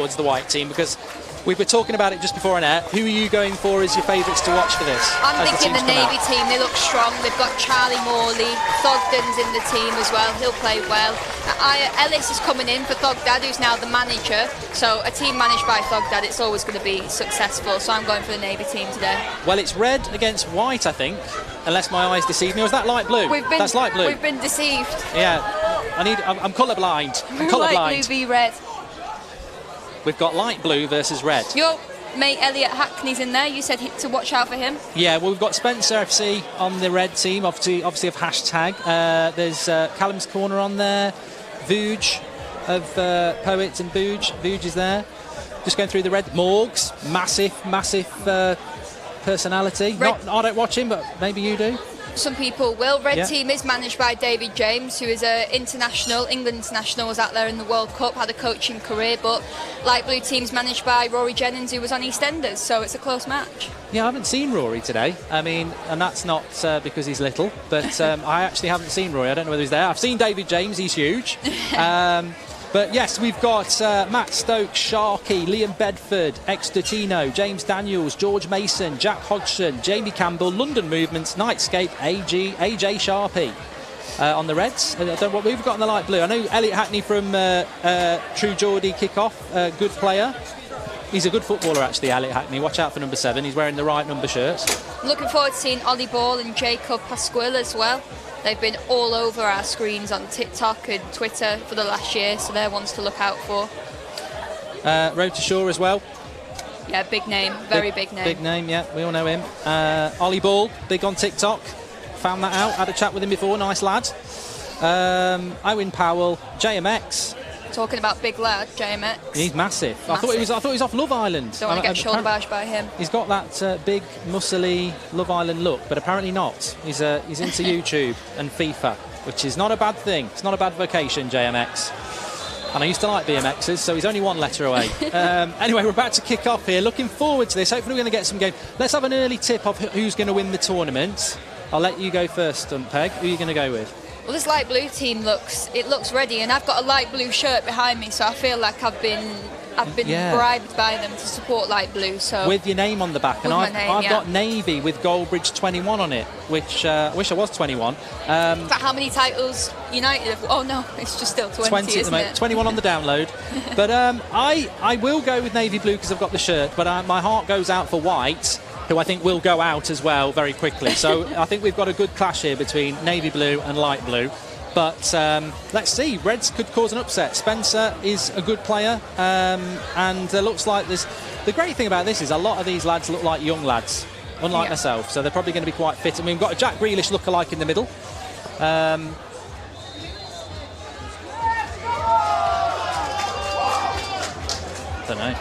towards the white team? Because we were talking about it just before an air. Who are you going for as your favourites to watch for this? I'm thinking the Navy team. They look strong. They've got Charlie Morley. Thogden's in the team as well. He'll play well. Ellis is coming in for Thogdad, who's now the manager. So a team managed by Thogdad, it's always going to be successful. So I'm going for the Navy team today. Well, it's red against white, I think, unless my eyes deceive me. Or is that light blue? That's light blue. We've been deceived. Yeah. I'm colourblind. I'm colourblind. Light blue v red. We've got light blue versus red. Your mate Elliot Hackney's in there. You said to watch out for him. Yeah, well, we've got Spencer FC on the red team, obviously of hashtag. There's Callum's Corner on there. Vuj of Poets and Vuj. Vuj is there. Just going through the red. Morgs, massive personality. I don't watch him, but maybe you do. Some people will. Red team is managed by David James, who is an international, England international, was out there in the World Cup, had a coaching career, but light blue team's managed by Rory Jennings, who was on EastEnders, so it's a close match. Yeah, I haven't seen Rory today. I mean, and that's not because he's little, but I actually haven't seen Rory. I don't know whether he's there. I've seen David James, he's huge. But yes, we've got Matt Stokes, Sharkey, Liam Bedford, Ex-Dotino, James Daniels, George Mason, Jack Hodgson, Jamie Campbell, London Movements, Nightscape, AJ Sharpie on the Reds. I don't know what we've got in the light blue. I know Elliot Hackney from True Geordie Kickoff, good player. He's a good footballer, actually, Elliot Hackney. Watch out for number 7. He's wearing the right number shirts. Looking forward to seeing Ollie Ball and Jacob Pasquil as well. They've been all over our screens on TikTok and Twitter for the last year, so they're ones to look out for. Road to Shore as well. Yeah, big name, very big name. Big name, yeah, we all know him. Ollie Ball, big on TikTok. Found that out, had a chat with him before, nice lad. Owen Powell, JMX. Talking about big lad, JMX. He's massive. I thought he was off Love Island. Don't want to get shoulder barged by him. He's got that big, muscly Love Island look, but apparently not. He's into YouTube and FIFA, which is not a bad thing. It's not a bad vocation, JMX. And I used to like BMXs, so he's only one letter away. Anyway, we're about to kick off here. Looking forward to this. Hopefully we're going to get some game. Let's have an early tip of who's going to win the tournament. I'll let you go first, Peg. Who are you going to go with? Well, this light blue team looks ready, and I've got a light blue shirt behind me, so I feel like I've been bribed by them to support light blue. So with your name on the back, and I've got navy with Goldbridge 21 on it, which I wish I was 21. But how many titles United have? Oh no, it's just still 20 isn't it? 21 on the download. But I will go with navy blue because I've got the shirt, but my heart goes out for white, who I think will go out as well very quickly. So I think we've got a good clash here between navy blue and light blue. But let's see, Reds could cause an upset. Spencer is a good player, and looks like there's... The great thing about this is a lot of these lads look like young lads, unlike myself, so they're probably going to be quite fit. I mean, we've got a Jack Grealish lookalike in the middle. Don't know.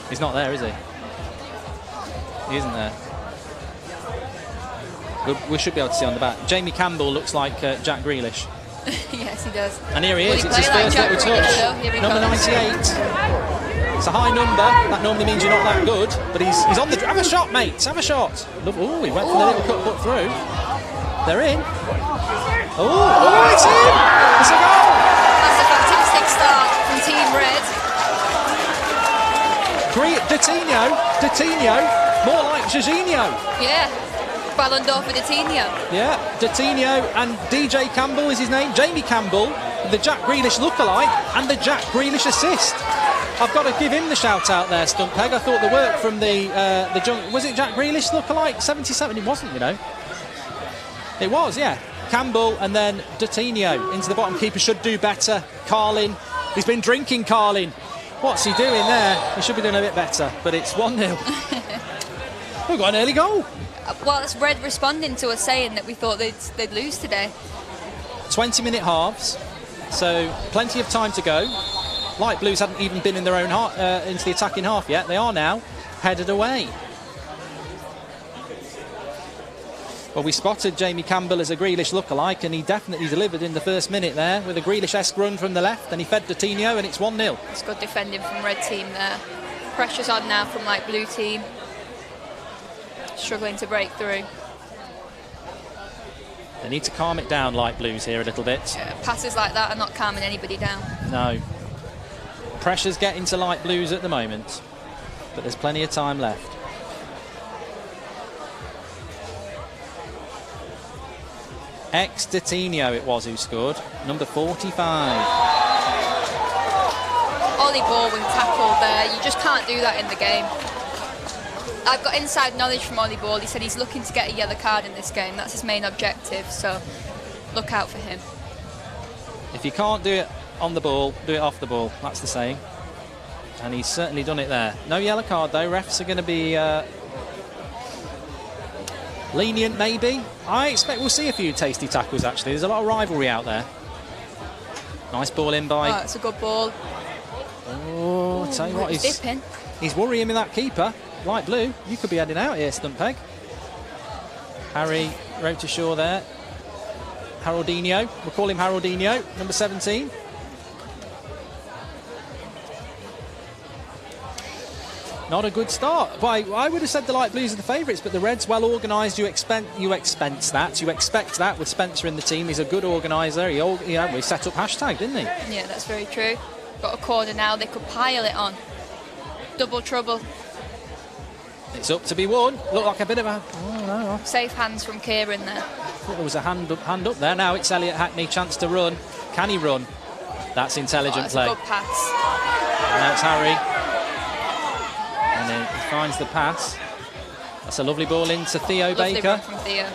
He's not there, is he? He isn't there. We should be able to see on the back. Jamie Campbell looks like Jack Grealish. Yes, he does. And here he is. It's his first little touch. Number 98. It's a high number. That normally means you're not that good. But he's on the... Have a shot, mate. Have a shot. Oh, he went for the little cut put through. They're in. Oh, it's in. It's a goal. That's a fantastic start from Team Red. Dotino. More like Jorginho. Yeah. Ballon d'Or for Dotino. Yeah, Dotino and DJ Campbell is his name. Jamie Campbell, the Jack Grealish lookalike, and the Jack Grealish assist. I've got to give him the shout out there, Stunt Peg. I thought the work from the junk... Was it Jack Grealish lookalike? 77? It wasn't, you know. It was, yeah. Campbell and then Dotino into the bottom. Keeper should do better. Carlin. He's been drinking, Carlin. What's he doing there? He should be doing a bit better, but it's 1-0. We've got an early goal. Well, it's Red responding to us saying that we thought they'd lose today. 20-minute halves, so plenty of time to go. Light Blues hadn't even been in their own into the attacking half yet. They are now headed away. Well, we spotted Jamie Campbell as a Grealish lookalike, and he definitely delivered in the first minute there with a Grealish-esque run from the left, and he fed Dotino, and it's 1-0. It's good defending from Red team there. Pressure's on now from Light Blue team. Struggling to break through. They need to calm it down, Light Blues, here a little bit. Yeah, passes like that are not calming anybody down. No. Pressure's getting to light blues at the moment, but there's plenty of time left. Ex-Detinho it was who scored, number 45. Ollie Baldwin tackled there. You just can't do that in the game. I've got inside knowledge from Ollie Ball. He said he's looking to get a yellow card in this game. That's his main objective, so look out for him. If you can't do it on the ball, do it off the ball. That's the saying. And he's certainly done it there. No yellow card, though. Refs are going to be lenient, maybe. I expect we'll see a few tasty tackles, actually. There's a lot of rivalry out there. Nice ball in by... Oh, it's a good ball. Oh, I'll tell you what, he's worrying with that keeper. Light blue, you could be heading out here, Stuntpeg. Harry wrote to shore there. Haroldinho, we'll call him Haroldinho, number 17. Not a good start. Why, I would have said the light blues are the favourites, but the Reds well organised. You expect that with Spencer in the team. He's a good organiser. He set up hashtag, didn't he? Yeah, that's very true. Got a corner now. They could pile it on. Double trouble. It's up to be won. Looked like a bit of a... Oh, no. Safe hands from Kieran there. Thought there was a hand up there. Now it's Elliot Hackney. Chance to run. Can he run? That's intelligent play. A good pass. Now it's Harry. And then he finds the pass. That's a lovely ball into Theo Baker. Run from Theo.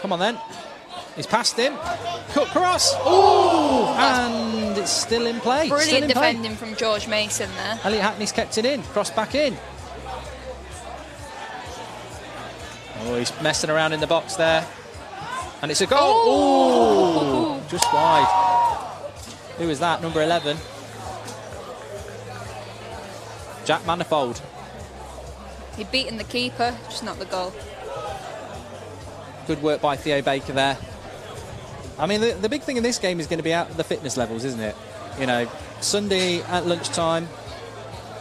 Come on then. He's passed him. Cut cross. Oh! And it's still in play. Brilliant defending from George Mason there. Elliot Hackney's kept it in. Cross back in. Oh, he's messing around in the box there. And it's a goal. Oh! Just wide. Who was that? Number 11. Jack Manifold. He'd beaten the keeper, just not the goal. Good work by Theo Baker there. I mean, the big thing in this game is going to be out the fitness levels, isn't it? You know, Sunday at lunchtime,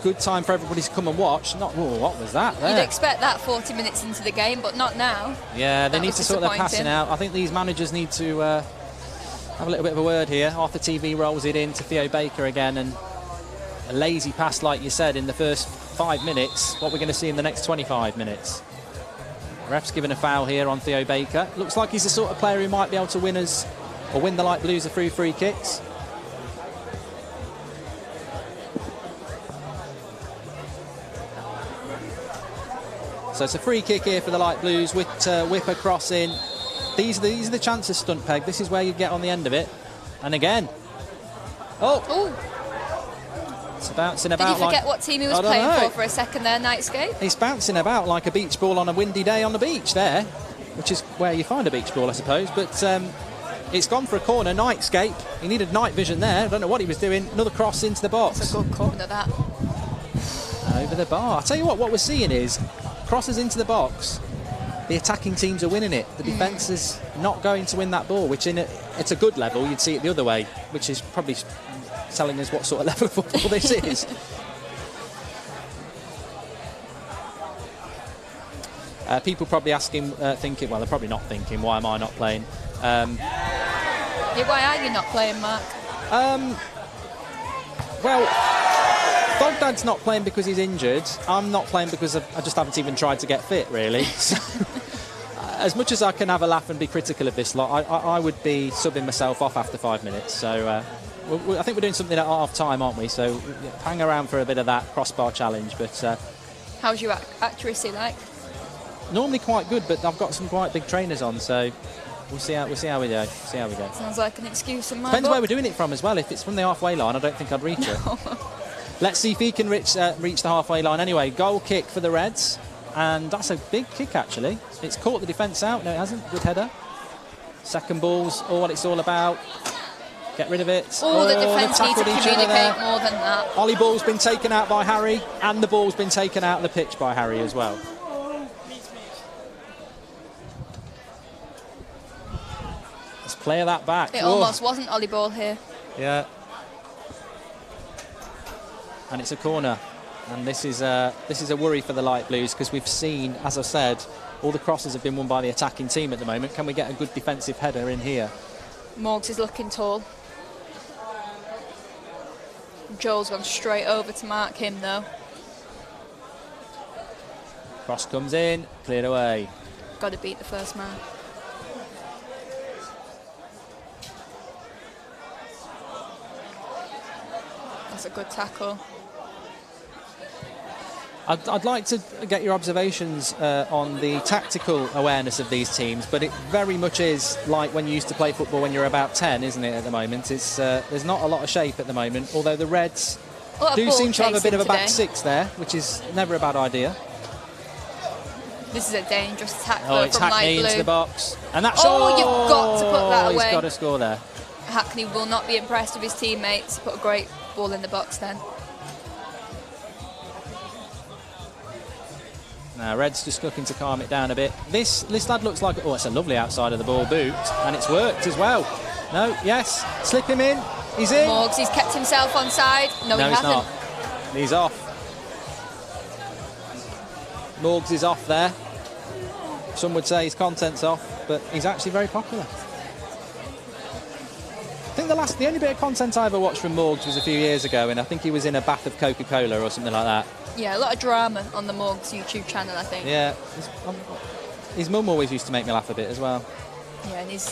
good time for everybody to come and watch. Not, whoa, what was that there? You'd expect that 40 minutes into the game, but not now. Yeah, they need to sort their passing out. I think these managers need to have a little bit of a word here. Arthur TV rolls it in to Theo Baker again, and a lazy pass, like you said, in the first 5 minutes. What we're going to see in the next 25 minutes. Ref's given a foul here on Theo Baker. Looks like he's the sort of player who might be able to win us, or win the light blues through free kicks. So it's a free kick here for the light blues with whip across in. These are the chances, Stuntpeg. This is where you get on the end of it. And again. Oh! Ooh. It's bouncing about. Did you forget what team he was playing for a second there, Nightscape? He's bouncing about like a beach ball on a windy day on the beach there, which is where you find a beach ball, I suppose. But it's gone for a corner. Nightscape. He needed night vision there. I don't know what he was doing. Another cross into the box. That's a good corner, that. Over the bar. I'll tell you what we're seeing is crosses into the box. The attacking teams are winning it. The defence is not going to win that ball, which it's a good level. You'd see it the other way, which is probably telling us what sort of level of football this is. People probably asking, thinking, well, they're probably not thinking, why am I not playing? Yeah, why are you not playing, Mark? Well, Bogdan's not playing because he's injured. I'm not playing because I just haven't even tried to get fit, really. So, as much as I can have a laugh and be critical of this lot, I would be subbing myself off after 5 minutes. So I think we're doing something at half-time, aren't we? So hang around for a bit of that crossbar challenge. But how's your accuracy like? Normally quite good, but I've got some quite big trainers on, so we'll see how we go. Sounds like an excuse in my Depends book. where we're doing it from as well. If it's from the halfway line, I don't think I'd reach it. Let's see if he can reach the halfway line. Anyway, goal kick for the Reds, and that's a big kick actually. It's caught the defence out. No, it hasn't. Good header. Second ball's all what it's all about. Get rid of it. The defence need to communicate more than that. Ollie ball's been taken out by Harry, and the ball's been taken out of the pitch by Harry as well. Let's play that back. It almost wasn't Ollie ball here. Yeah. And it's a corner. And this is a worry for the light blues, because we've seen, as I said, all the crosses have been won by the attacking team at the moment. Can we get a good defensive header in here? Morgs is looking tall. Joel's gone straight over to mark him, though. Cross comes in, cleared away. Got to beat the first man. That's a good tackle. I'd like to get your observations on the tactical awareness of these teams, but it very much is like when you used to play football when you were about 10, isn't it, at the moment? It's there's not a lot of shape at the moment, although the Reds do seem to have a bit of a back six there, which is never a bad idea. This is a dangerous attack it's from Hackney light blue. into the box. And that's you've got to put that away. He's got to score there. Hackney will not be impressed with his teammates. Put a great ball in the box then. Now, Red's just looking to calm it down a bit. This lad looks like... Oh, it's a lovely outside of the ball boot. And it's worked as well. No, yes. Slip him in. He's in. Morgs, he's kept himself on side. No, he he's hasn't. not. He's off. Morgs is off there. Some would say his content's off, but he's actually very popular. I think the only bit of content I ever watched from Morgs was a few years ago, and I think he was in a bath of Coca-Cola or something like that. Yeah, a lot of drama on the Morgs YouTube channel, I think. Yeah, his mum always used to make me laugh a bit as well. Yeah, and he's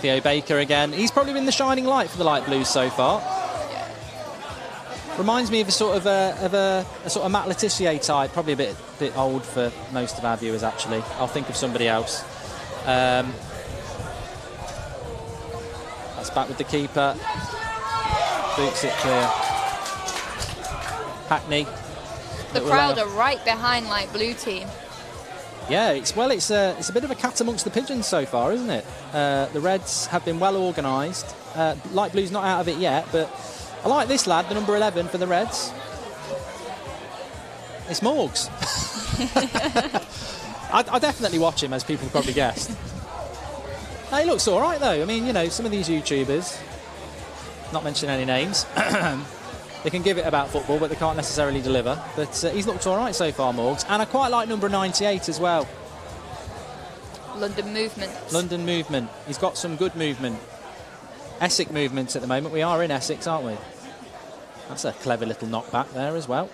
Theo Baker again. He's probably been the shining light for the light blues so far. Yeah. Reminds me of a sort of Matt Letitia type, probably a bit old for most of our viewers actually. I'll think of somebody else. That's back with the keeper. Boots it clear. Hackney. The crowd are right behind light blue team. Yeah, it's a bit of a cat amongst the pigeons so far, isn't it? The Reds have been well organised. Light blue's not out of it yet, but I like this lad, the number 11 for the Reds. It's Morgs. I definitely watch him, as people probably guessed. He looks all right though. I mean, you know, some of these YouTubers, not mentioning any names, they can give it about football, but they can't necessarily deliver. But he's looked all right so far, Morgs. And I quite like number 98 as well. London movement. London movement. He's got some good movement. Essex movements at the moment. We are in Essex, aren't we? That's a clever little knockback there as well.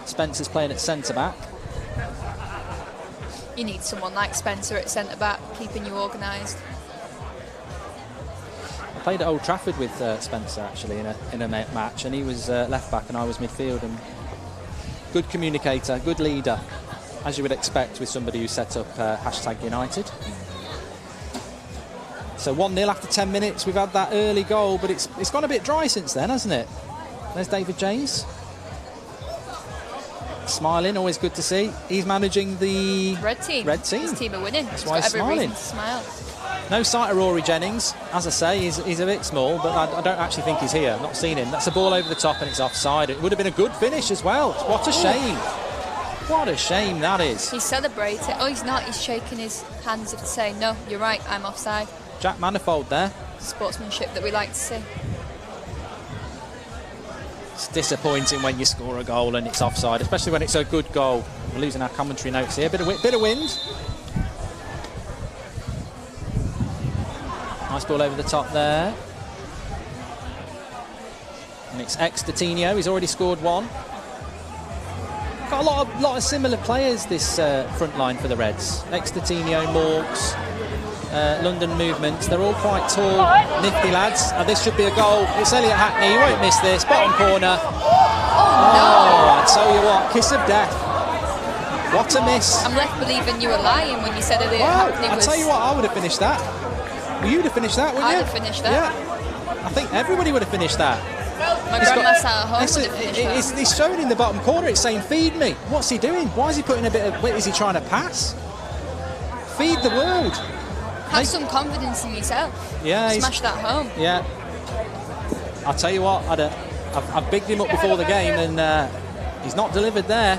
Spencer's playing at centre-back. You need someone like Spencer at centre-back, keeping you organised. I played at Old Trafford with Spencer, actually, in a match, and he was left-back and I was midfield. And good communicator, good leader, as you would expect with somebody who set up #United. So 1-0 after 10 minutes. We've had that early goal, but it's gone a bit dry since then, hasn't it? There's David James. Smiling, always good to see. He's managing the Red team. His team are winning. That's he's why got he's every smiling. reason to smile. No sight of Rory Jennings. As I say, he's a bit small, but I don't actually think he's here. Not seen him. That's a ball over the top and it's offside. It would have been a good finish as well. What a shame. What a shame that is. He's celebrating. Oh, he's not. He's shaking his hands to say, no, you're right, I'm offside. Jack Manifold there. Sportsmanship that we like to see. It's disappointing when you score a goal and it's offside, especially when it's a good goal. We're losing our commentary notes here. Bit of wind. Nice ball over the top there. And it's ex-Coutinho. He's already scored one. Got a lot of similar players this front line for the Reds. Ex-Coutinho, Morgs, London movements. They're all quite tall, nifty lads. This should be a goal. It's Elliot Hackney. You won't miss this. Bottom corner. Oh, I tell you what, kiss of death. What a miss. I'm left believing you were lying when you said Elliot Hackney was... I tell you what, I would have finished that. Well, you'd have finished that, wouldn't you? I'd have finished that. Yeah. I think everybody would have finished that. My grandma sat at home would have finished that. He's showing in the bottom corner, it's saying, feed me. What's he doing? Why is he putting a bit of... Is he trying to pass? Feed the world. Have some confidence in yourself. Yeah, smash that home. Yeah. I'll tell you what, I've bigged him up before the game and he's not delivered there.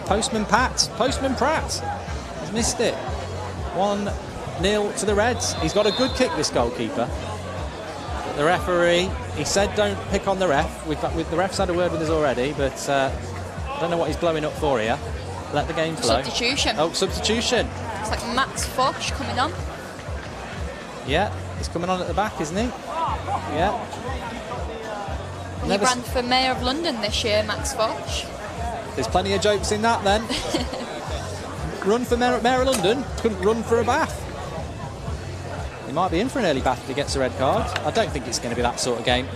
Postman Pratt. He's missed it. 1-0 to the Reds. He's got a good kick, this goalkeeper. But the referee, he said don't pick on the ref. The ref's had a word with us already, but I don't know what he's blowing up for here. let the game flow. Substitution. Oh, substitution. It's like Max Foch coming on. Yeah, he's coming on at the back, isn't he? Yeah. He ran for Mayor of London this year, Max Foch. There's plenty of jokes in that then. Run for Mayor of London, couldn't run for a bath. He might be in for an early bath if he gets a red card. I don't think it's going to be that sort of game.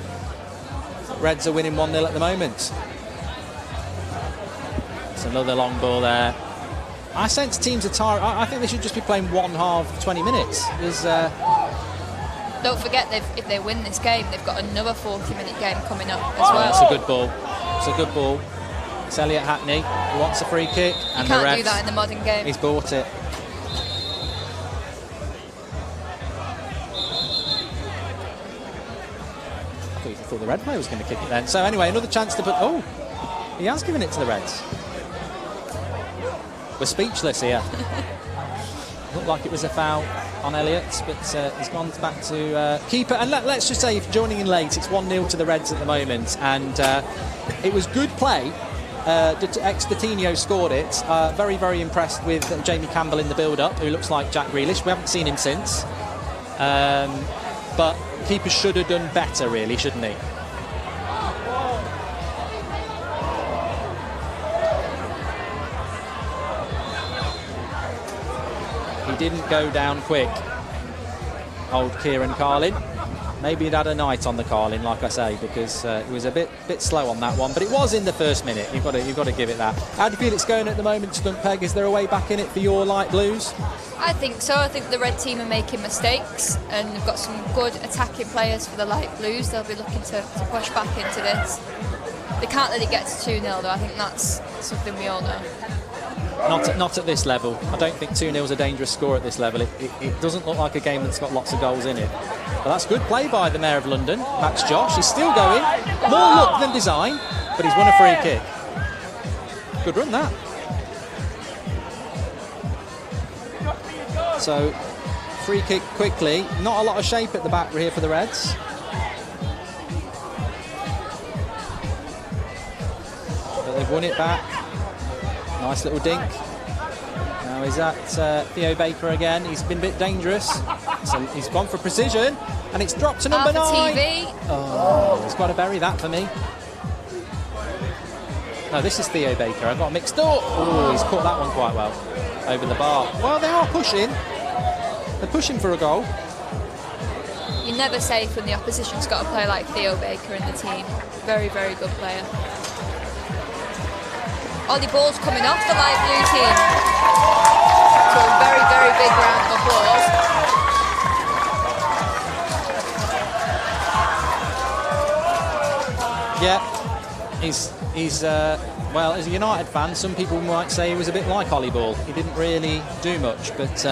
Reds are winning 1-0 at the moment. It's another long ball there. I sense teams are tired. I think they should just be playing one half, 20 minutes. Don't forget, if they win this game, they've got another 40-minute game coming up as well. That's a good ball. It's a good ball. It's Elliot Hackney who wants a free kick. And you can't do that in the modern game. He's bought it. I thought the red player was going to kick it then. So anyway, another chance to put... Oh, he has given it to the Reds. We're speechless here. Looked like it was a foul on Elliott, but he's gone back to keeper. And let's just say, if joining in late, it's 1-0 to the Reds at the moment. And it was good play. Ex-Coutinho scored it. Very, very impressed with Jamie Campbell in the build-up, who looks like Jack Grealish. We haven't seen him since. But keeper should have done better, really, shouldn't he? He didn't go down quick, old Kieran Carlin. Maybe he'd had a night on the Carlin, like I say, because he was a bit slow on that one. But it was in the first minute. You've got to give it that. How do you feel it's going at the moment, Stunt Peg? Is there a way back in it for your light blues? I think so. I think the red team are making mistakes, and they've got some good attacking players for the light blues. They'll be looking to push back into this. They can't let it get to 2-0, though. I think that's something we all know. Not at this level. I don't think 2-0 is a dangerous score at this level. It doesn't look like a game that's got lots of goals in it. But that's good play by the Mayor of London, Max Josh. He's still going. More luck than design, but he's won a free kick. Good run, that. So, free kick quickly. Not a lot of shape at the back here for the Reds. But they've won it back. Nice little dink. Now is that Theo Baker again? He's been a bit dangerous. So he's gone for precision, and it's dropped to number 9. TV. Oh, he's got to bury that for me. No, this is Theo Baker. I got mixed up. Oh, he's caught that one quite well over the bar. Well, they are pushing. They're pushing for a goal. You're never safe when the opposition's got a player like Theo Baker in the team. Very, very good player. Ollie Ball's coming off the light blue team. So a very, very big round of applause. Yeah, he's well, as a United fan, some people might say he was a bit like Ollie Ball. He didn't really do much, but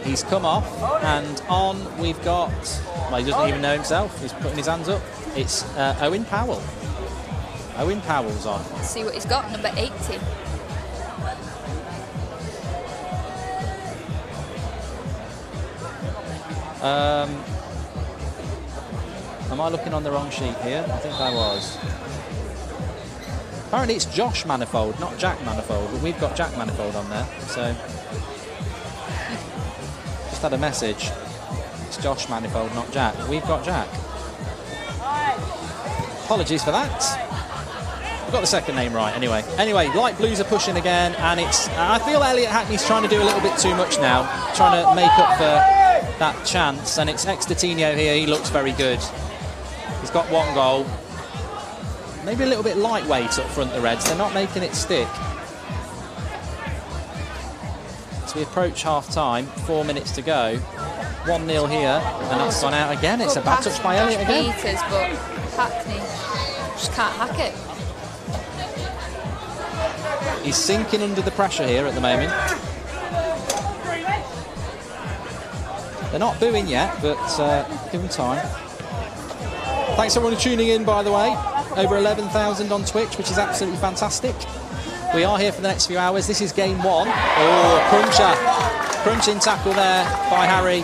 he's come off, and on we've got, well, he doesn't even know himself. He's putting his hands up. It's Owen Powell. Owen Powell's on. Let's see what he's got, number 80. Am I looking on the wrong sheet here? I think I was. Apparently it's Josh Manifold, not Jack Manifold, but we've got Jack Manifold on there, so... Just had a message. It's Josh Manifold, not Jack. We've got Jack. Apologies for that. I've got the second name right, anyway. Anyway, light blues are pushing again, and it's... I feel Elliot Hackney's trying to do a little bit too much now, trying to make up for that chance, and it's Ex-Coutinho here. He looks very good. He's got one goal. Maybe a little bit lightweight up front, the Reds. They're not making it stick. As we approach half-time, 4 minutes to go. 1-0 here, and that's gone out again. It's a bad touch by Elliot again. Peters, but Hackney just can't hack it. He's sinking under the pressure here at the moment. They're not booing yet, but give them time. Thanks everyone for tuning in, by the way. Over 11,000 on Twitch, which is absolutely fantastic. We are here for the next few hours. This is game 1. Oh, cruncher. Crunching tackle there by Harry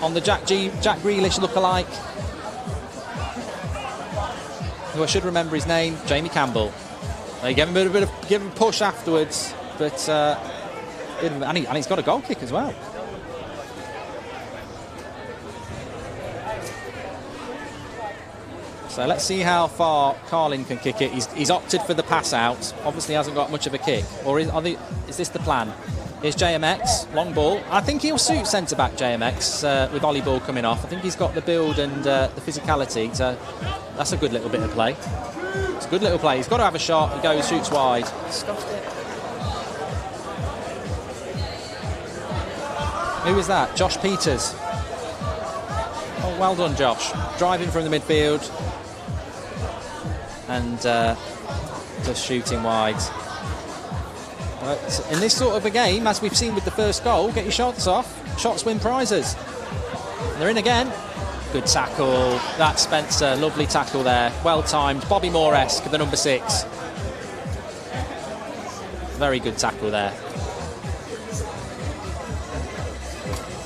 on the Jack Grealish lookalike. who I should remember his name, Jamie Campbell. They gave him give him a push afterwards, but and he's got a goal kick as well. So let's see how far Carlin can kick it. He's opted for the pass out. Obviously hasn't got much of a kick. Or is this the plan? Here's JMX, long ball. I think he'll suit centre-back JMX with Ollie Ball coming off. I think he's got the build and the physicality. So that's a good little bit of play. It's a good little play. He's got to have a shot. He goes, shoots wide. Scuffed it. Who is that? Josh Peters. Oh, well done, Josh. Driving from the midfield. And just shooting wide. But in this sort of a game, as we've seen with the first goal, get your shots off. Shots win prizes. And they're in again. Good tackle. That's Spencer. Lovely tackle there. Well timed. Bobby Moore-esque, the number 6. Very good tackle there.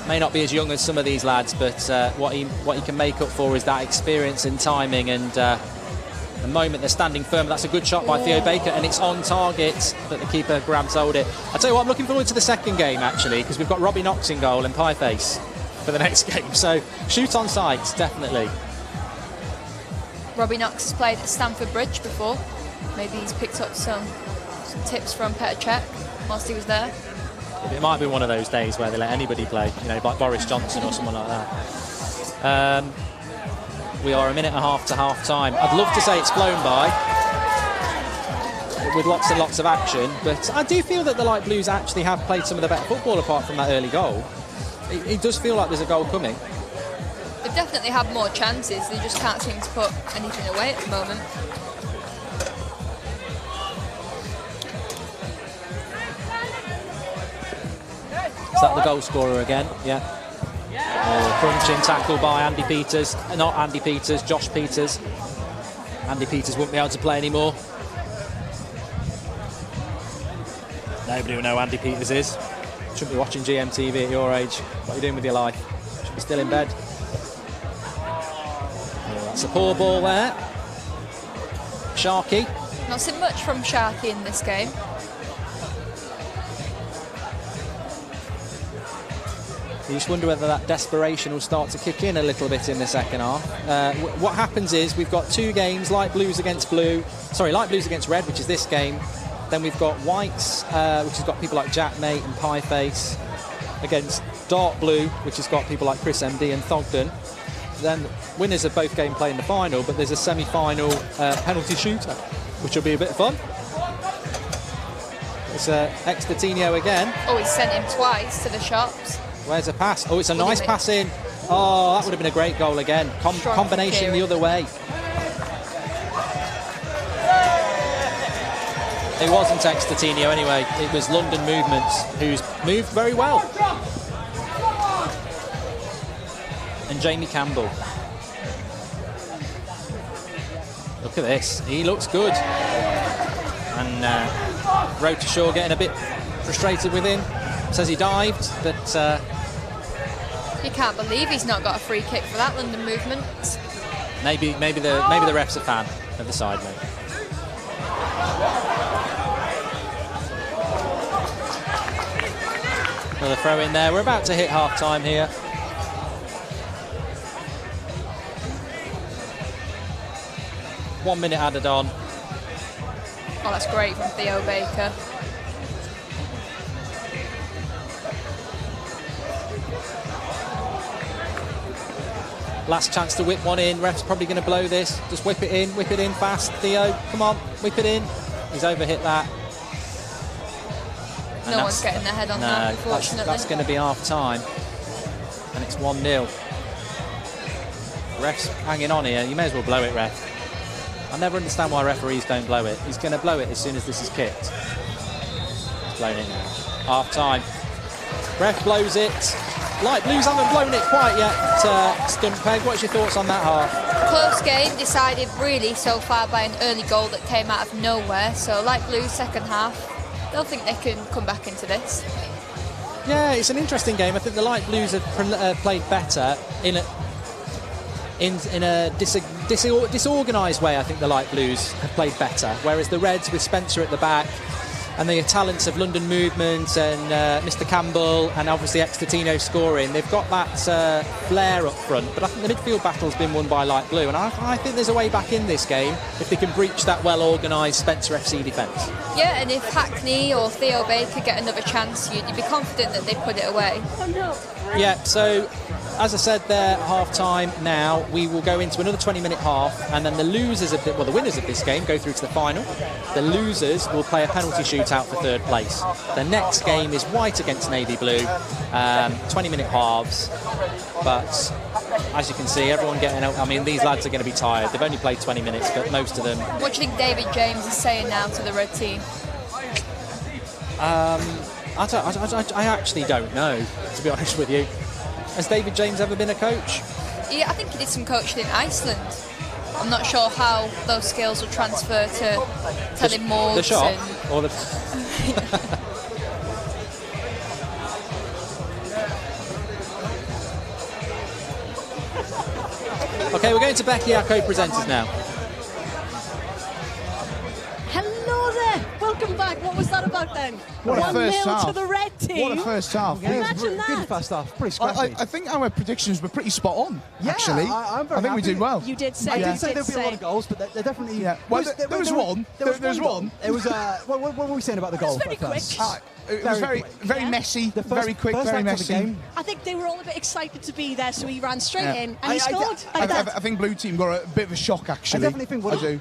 May not be as young as some of these lads, but what he can make up for is that experience and timing, and the moment they're standing firm. That's a good shot by Theo Baker, and it's on target, but the keeper grabs hold it. I tell you what, I'm looking forward to the second game actually, because we've got Robbie Knox in goal and Pieface for the next game. So shoot on sight, definitely. Robbie Knox has played at Stamford Bridge before. Maybe he's picked up some tips from Petr Cech whilst he was there. It might be one of those days where they let anybody play, you know, like Boris Johnson or someone like that. We are a minute and a half to half time. I'd love to say it's flown by with lots and lots of action, but I do feel that the Light Blues actually have played some of the better football apart from that early goal. It does feel like there's a goal coming. They've definitely had more chances, they just can't seem to put anything away at the moment. Is that the goal scorer again? Yeah. Crunching tackle by Andy Peters. Not Andy Peters, Josh Peters. Andy Peters won't be able to play anymore. Nobody will know who Andy Peters is. Shouldn't be watching GMTV at your age. What are you doing with your life? Should be still in bed. Oh, that's a poor ball there. Sharkey. Not seen much from Sharkey in this game. You just wonder whether that desperation will start to kick in a little bit in the second half. What happens is we've got 2 games, Light Blues against Red, which is this game. Then we've got Whites, which has got people like Jack Mate and Pieface, against Dark Blue, which has got people like Chris MD and Thogden. Then winners of both games play in the final, but there's a semi-final penalty shootout, which will be a bit of fun. It's Extertinio again. Oh, he's sent him twice to the shops. Where's a pass? Oh, it's a nice pass in. Oh, that would have been a great goal again. Combination the other way. It wasn't Extertinio anyway. It was London Movements, who's moved very well. And Jamie Campbell. Look at this. He looks good. And Road to Shore getting a bit frustrated with him. Says he dived, but you can't believe he's not got a free kick for that London Movement. Maybe the ref's a fan of the side, mate. Another throw in there. We're about to hit half time here. One minute added on. Oh, that's great from Theo Baker. Last chance to whip one in. Ref's probably going to blow this. Just whip it in fast. Theo, come on, whip it in. He's overhit that. And no one's getting their head on that, unfortunately. That's going to be half time. And it's 1-0. Ref's hanging on here. You may as well blow it, ref. I never understand why referees don't blow it. He's going to blow it as soon as this is kicked. He's blown it now. Half time. Ref blows it. Light Blues haven't blown it quite yet, Stumpeg. What's your thoughts on that half? Close game, decided really so far by an early goal that came out of nowhere. So Light Blues second half, don't think they can come back into this. Yeah, it's an interesting game. I think the Light Blues have played better in in a disorganised way. I think the light blues have played better, whereas the Reds with Spencer at the back and the talents of London Movement and Mr Campbell and obviously Ex-Tino scoring, they've got that flair up front. But I think the midfield battle's been won by light blue, and I think there's a way back in this game if they can breach that well-organised Spencer FC defence. Yeah, and if Hackney or Theo Baker get another chance, you'd be confident that they put it away. Yeah, so as I said there, half-time now, we will go into another 20-minute half, and then the winners of this game go through to the final. The losers will play a penalty shootout for third place. The next game is white against navy blue, 20-minute halves, but as you can see, everyone getting out. I mean, these lads are going to be tired. They've only played 20 minutes, but most of them... What do you think David James is saying now to the red team? I actually don't know, to be honest with you. Has David James ever been a coach? Yeah, I think he did some coaching in Iceland. I'm not sure how those skills will transfer to telling Morgs. The shop? Or the... OK, we're going to Becky, our co-presenters now. Hello there. Welcome back. What was that about then? What a first 1-0 half. to the red team. What a first half. Yeah, imagine that. Good first half. Pretty scrappy. I think our predictions were pretty spot on, Yeah, actually. I'm very I think we happy. did well. You did say. I you did say did there'd be a lot of goals, but they're definitely... Yeah. Well, there was one. There was goal. one. It was... what were we saying about the goal? very first? quick. It was very Yeah. messy, The first, very quick, first very act of the messy. game. I think they were all a bit excited to be there, so he ran straight Yeah. in and he scored. I, like that. I think Blue Team got a bit of a shock, actually. I definitely think... I do.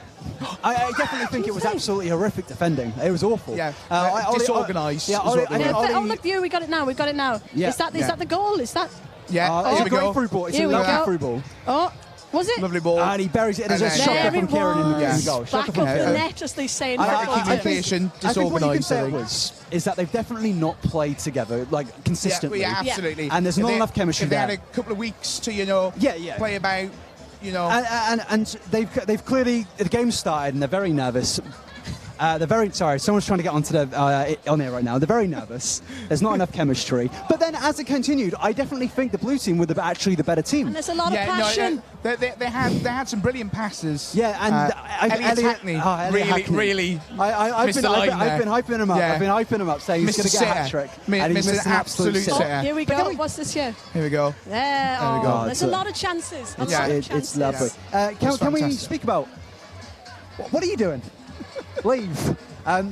I definitely think it was absolutely horrific defending. It was awful. Yeah. Ollie- Disorganised. Yeah, is what Ollie- they were. Yeah, Ollie- oh, look, view, we got it now. We've got it now. Yeah. Is that Yeah. the goal? Is that? Yeah, It's here a we great go. through ball. It's Here a we lovely go. through ball. Oh, was it? Lovely ball. And he buries it. There's a And then- shot There from it Kieran in the was. goal. Back Shot up from the Kieran. net, as they say in I- football. I- I think- Communication, I think what you can disorganised, say I think. is that they've definitely not played together like consistently. Yeah, absolutely. And there's If not they- enough chemistry If they there. had a couple of weeks to, Yeah. play about, And they've clearly, the game started and they're very nervous. They're very sorry. Someone's trying to get onto the on here right now. They're very nervous. There's not enough chemistry. But then, as it continued, I definitely think the blue team were actually the better team. And there's a lot of passion. They had some brilliant passes. Yeah, and Elliot Hackney, Elliot Hackney. really. I've missed been the line hyping him up. Yeah. I've been hyping him up, saying he's Mr. going to get a Sitter. hat trick. Mi- And he's Mr. missed an absolute Absolute sitter. Sitter. Here we But go. can we- What's this here? Here we go. There. There we go. Oh, there's a It's lot of chances. A It's, lot of it's chances. lovely. Can It's we fantastic. speak about what are you doing? Leave.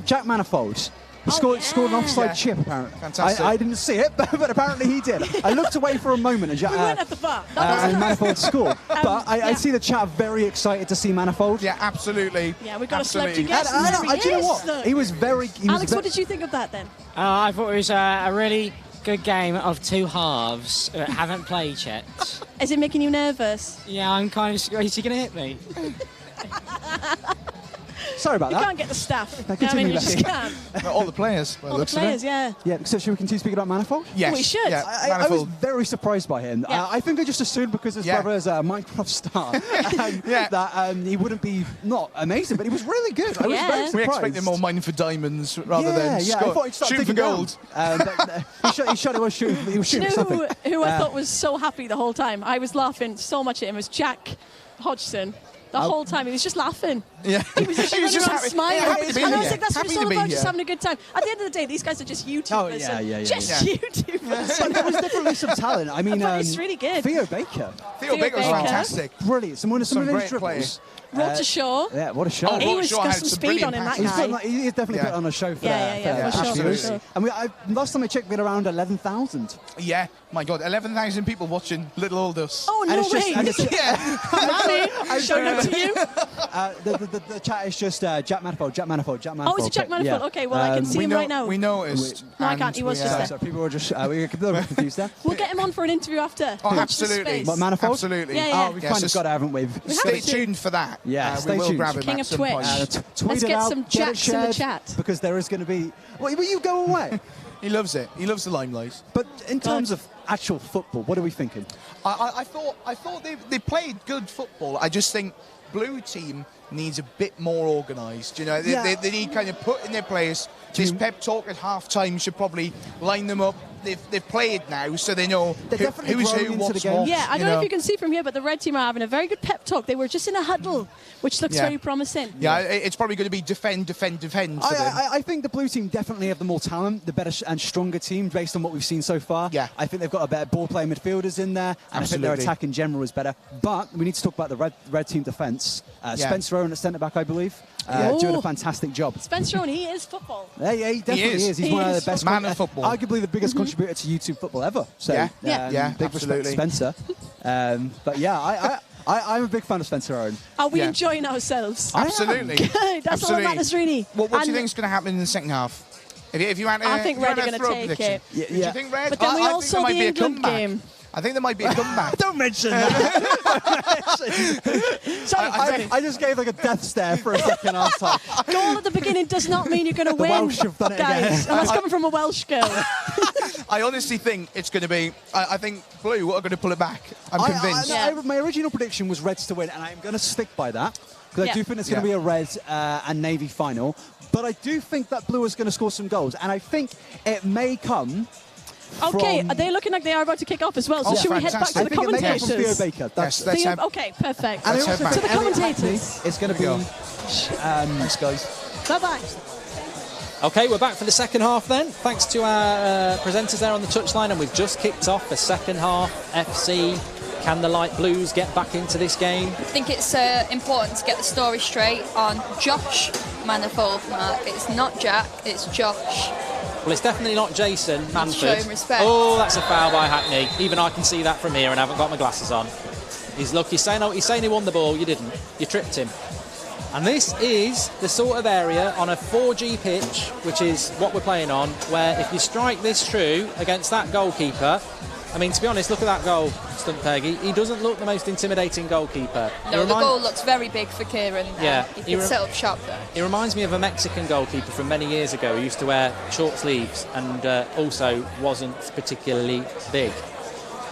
Jack Manifold. He scored an offside Yeah. chip, apparently. Fantastic. I didn't see it, but apparently he did. I looked away for a moment and, We went at the bar. That was and nice. Manifold scored. But I yeah. see the chat very excited to see Manifold. Yeah, absolutely. Yeah, we've got a Absolutely. celebrity guest. And There he do you know is, what? though. He was very... Alex, what did you think of that then? I thought it was a really good game of two halves that haven't played yet. Is it making you nervous? Yeah, I'm kind of scared. Is he going to hit me? Sorry about You that. can't get the staff. No, I mean, continue, you just Becky. can't. All the players. by the All the looks of it. players, yeah. Yeah, so should we continue speaking about Manifold? Yes. We should. Yeah, I was Manifold. very surprised by him. Yeah. I think I just assumed because his Yeah. brother is a Minecraft star Yeah. that he wouldn't be not amazing, but he was really good. I was Yeah. very We surprised. expected more mining for diamonds rather than I thought he'd start shooting for digging down. gold. But, he shot it was shooting. He was Do you shooting know something. who I thought was so happy the whole time? I was laughing so much at him. It was Jack Hodgson. The whole time he was just laughing. Yeah. He was just running around smiling. happy to be and I was here. like, that's what Happy it's to all be about, just here. having a good time. At the end of the day, these guys are just YouTubers. Oh, yeah, and yeah, yeah, Just yeah. YouTubers. But there was definitely some talent. I mean, But it's really good. Theo Baker, Theo Baker was Baker. fantastic. brilliant. Some of Some his great dribbles. Brought to shore. Yeah, what a shot. Oh, He Rob was Shaw got had some some speed on brilliant him, that He's, guy. he's definitely Yeah. put on a show for Yeah, that. yeah, yeah, for sure, absolutely. for sure. I mean, last time I checked, we had around 11,000. Yeah, my God, 11,000 people watching Little Old Us. Oh, And no it's just- way. and it's- Yeah. Mammy, shout out to you. The chat is just Jack Manifold, Jack Manifold, Jack Manifold. Oh, is it Jack Manifold? Yeah. Okay, well, I can see him right now. We noticed. No, I and can't, he was we, just there. So people were just we were a little bit confused there. We'll get him on for an interview after. Oh, Watch this absolutely. space. What, Manifold? Absolutely. Yeah, yeah. Oh, we've Yes, kind of just got it, haven't we? Stay have to. tuned for that. Yeah, we stay will tuned. grab him King at of some Twitch. point. Tweet Let's it get out, some get it jacks in the shared, chat. because there is going to be. Well, will you go away? He loves it. He loves the limelight. But in terms of actual football, what are we thinking? I thought they played good football. I just think Blue Team needs a bit more organised. You know, they need kind of put in their place. This pep talk at half time should probably line them up, they've played now, so they know They're definitely who's growing who, into what's the game. what. Yeah, I don't know know. if you can see from here, but the red team are having a very good pep talk. They were just in a huddle, which looks Yeah. very promising. Yeah, it's probably going to be defend for them. I think the blue team definitely have the more talent, the better and stronger team based on what we've seen so far. Yeah. I think they've got a better ball playing midfielders in there, and I think their Absolutely. attack in general is better. But we need to talk about the red team defence. Spencer Owen at centre back, I believe, doing a fantastic job. Spencer Owen, he is football. Yeah, he definitely is. He's He one of is the best man of football. arguably the biggest contributor to YouTube football ever. So, Yeah. big respect to absolutely. Spencer. But yeah, I'm a big fan of Spencer Owen. Are we Yeah. enjoying ourselves? Absolutely. That's all that Absolutely. matters, really. What do you And- think is going to happen in the second half? If you had I think if you Red had are a gonna throw take prediction, it. Yeah, Do you yeah. think Red? But then we I all think saw there might the be a England comeback. game. I think there might be a comeback. Don't mention that. Sorry, I just gave like a death stare for a second. I was like, goal at the beginning does not mean you're going to win. Welsh have done it guys. again. And that's coming from a Welsh girl. I honestly think it's going to be. I think Blue are going to pull it back. I'm convinced. My original prediction was Reds to win, and I'm going to stick by that because I Yeah. do think it's going to be a Red and Navy final. But I do think that Blue is going to score some goals, and I think it may come. Okay, from- are they looking like they are about to kick off as well? So Oh, should we head back to fantastic. I the think it may come from Theo commentators? Baker. That's, Yes, let's have- Okay, perfect. and I let's also head To think the Elliot Hackney commentators. is going to be. Here we Thanks, guys. Bye-bye. Okay, we're back for the second half then. Thanks to our presenters there on the touchline, and we've just kicked off the second half. FC, can the Light Blues get back into this game? I think it's important to get the story straight on Josh Manifold, Mark. It's not Jack, it's Josh. Well, it's definitely not Jason show Manford. him respect. Oh, that's a foul by Hackney. Even I can see that from here, and I haven't got my glasses on. He's saying he won the ball. You didn't. You tripped him. And this is the sort of area on a 4G pitch, which is what we're playing on, where if you strike this true against that goalkeeper, I mean, to be honest, look at that goal, Stunt Peggy. He doesn't look the most intimidating goalkeeper. No, the goal looks very big for Kieran. Yeah, He could set up shop there. He reminds me of a Mexican goalkeeper from many years ago who used to wear short sleeves and also wasn't particularly big.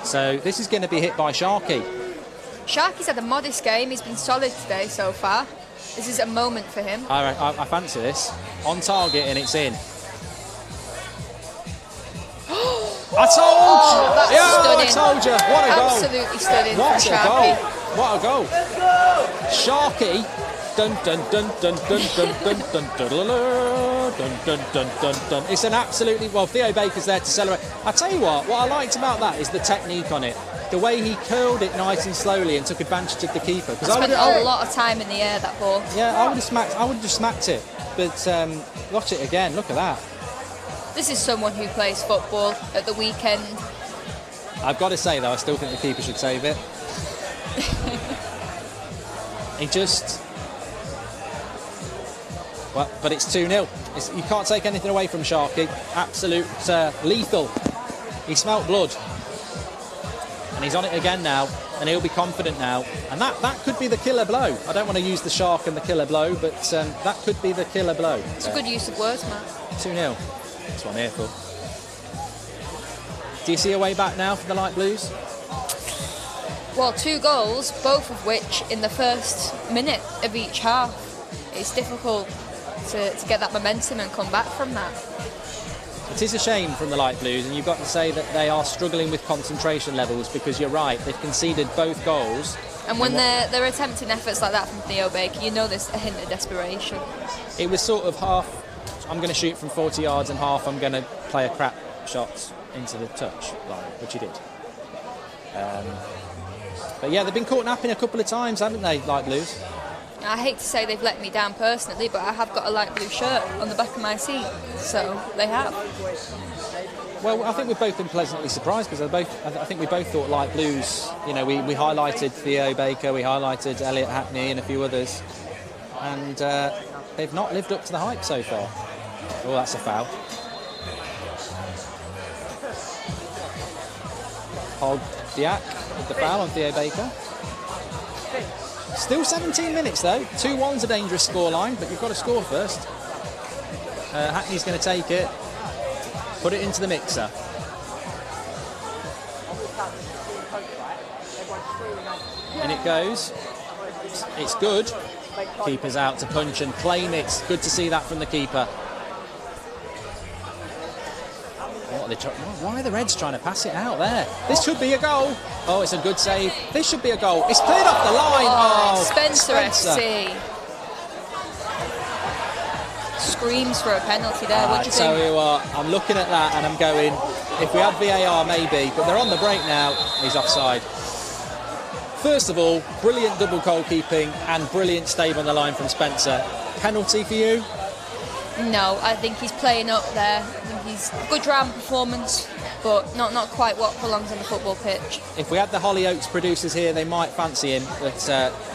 So this is going to be hit by Sharky. Sharky's had a modest game. He's been solid today so far. This is a moment for him. I fancy this. On target and it's in. I told you! That's Yeah, I stunning. told you! What a goal! Absolutely stunning What from a goal! Sharky. What a goal! Sharky. Dun dun dun dun dun dun dun dun dun dun dun dun dun dun. It's an absolutely Theo Baker's there to celebrate. I tell you what I liked about that is the technique on it. The way he curled it nice and slowly and took advantage of the keeper. Because Spent a lot of time in the air, that ball. Yeah, I would have just smacked it. But watch it again. Look at that. This is someone who plays football at the weekend. I've got to say though, I still think the keeper should save it. He just. Well, but it's 2-0. You can't take anything away from Sharky. Absolute lethal. He smelt blood. And he's on it again now, and he'll be confident now. And that could be the killer blow. I don't want to use the shark and the killer blow, but that could be the killer blow. It's a good use of words, Matt. 2-0. That's what I'm here for. Do you see a way back now for the Light Blues? Well, 2 goals, both of which in the first minute of each half. It's difficult to get that momentum and come back from that. It is a shame from the Light Blues, and you've got to say that they are struggling with concentration levels because you're right, they've conceded both goals. And when they're attempting efforts like that from Theo Baker, you know there's a hint of desperation. It was sort of half, I'm going to shoot from 40 yards, and half I'm going to play a crap shot into the touch line, which he did. But yeah, they've been caught napping a couple of times, haven't they, Light Blues? I hate to say they've let me down personally, but I have got a light blue shirt on the back of my seat, so they have. Well, I think we've both been pleasantly surprised because I think we both thought Light Blues. You know, we highlighted Theo Baker, we highlighted Elliot Hackney and a few others, and they've not lived up to the hype so far. Oh, that's a foul. Hog Diak with the foul on Theo Baker. Still 17 minutes though. 2-1's a dangerous scoreline, but you've got to score first. Hackney's going to take it, put it into the mixer. And it goes. It's good. Keeper's out to punch and claim it. Good to see that from the keeper. What are they why are the Reds trying to pass it out there? This should be a goal. Oh, it's a good save. This should be a goal. It's cleared off the line. Oh, Spencer FC. Screams for a penalty there. What do you think? I tell you what, I'm looking at that and I'm going, if we had VAR maybe, but they're on the break now. He's offside. First of all, brilliant double goalkeeping and brilliant stave on the line from Spencer. Penalty for you? No, I think he's playing up there. I think he's a good round performance, but not quite what belongs on the football pitch. If we had the Hollyoaks producers here, they might fancy him. But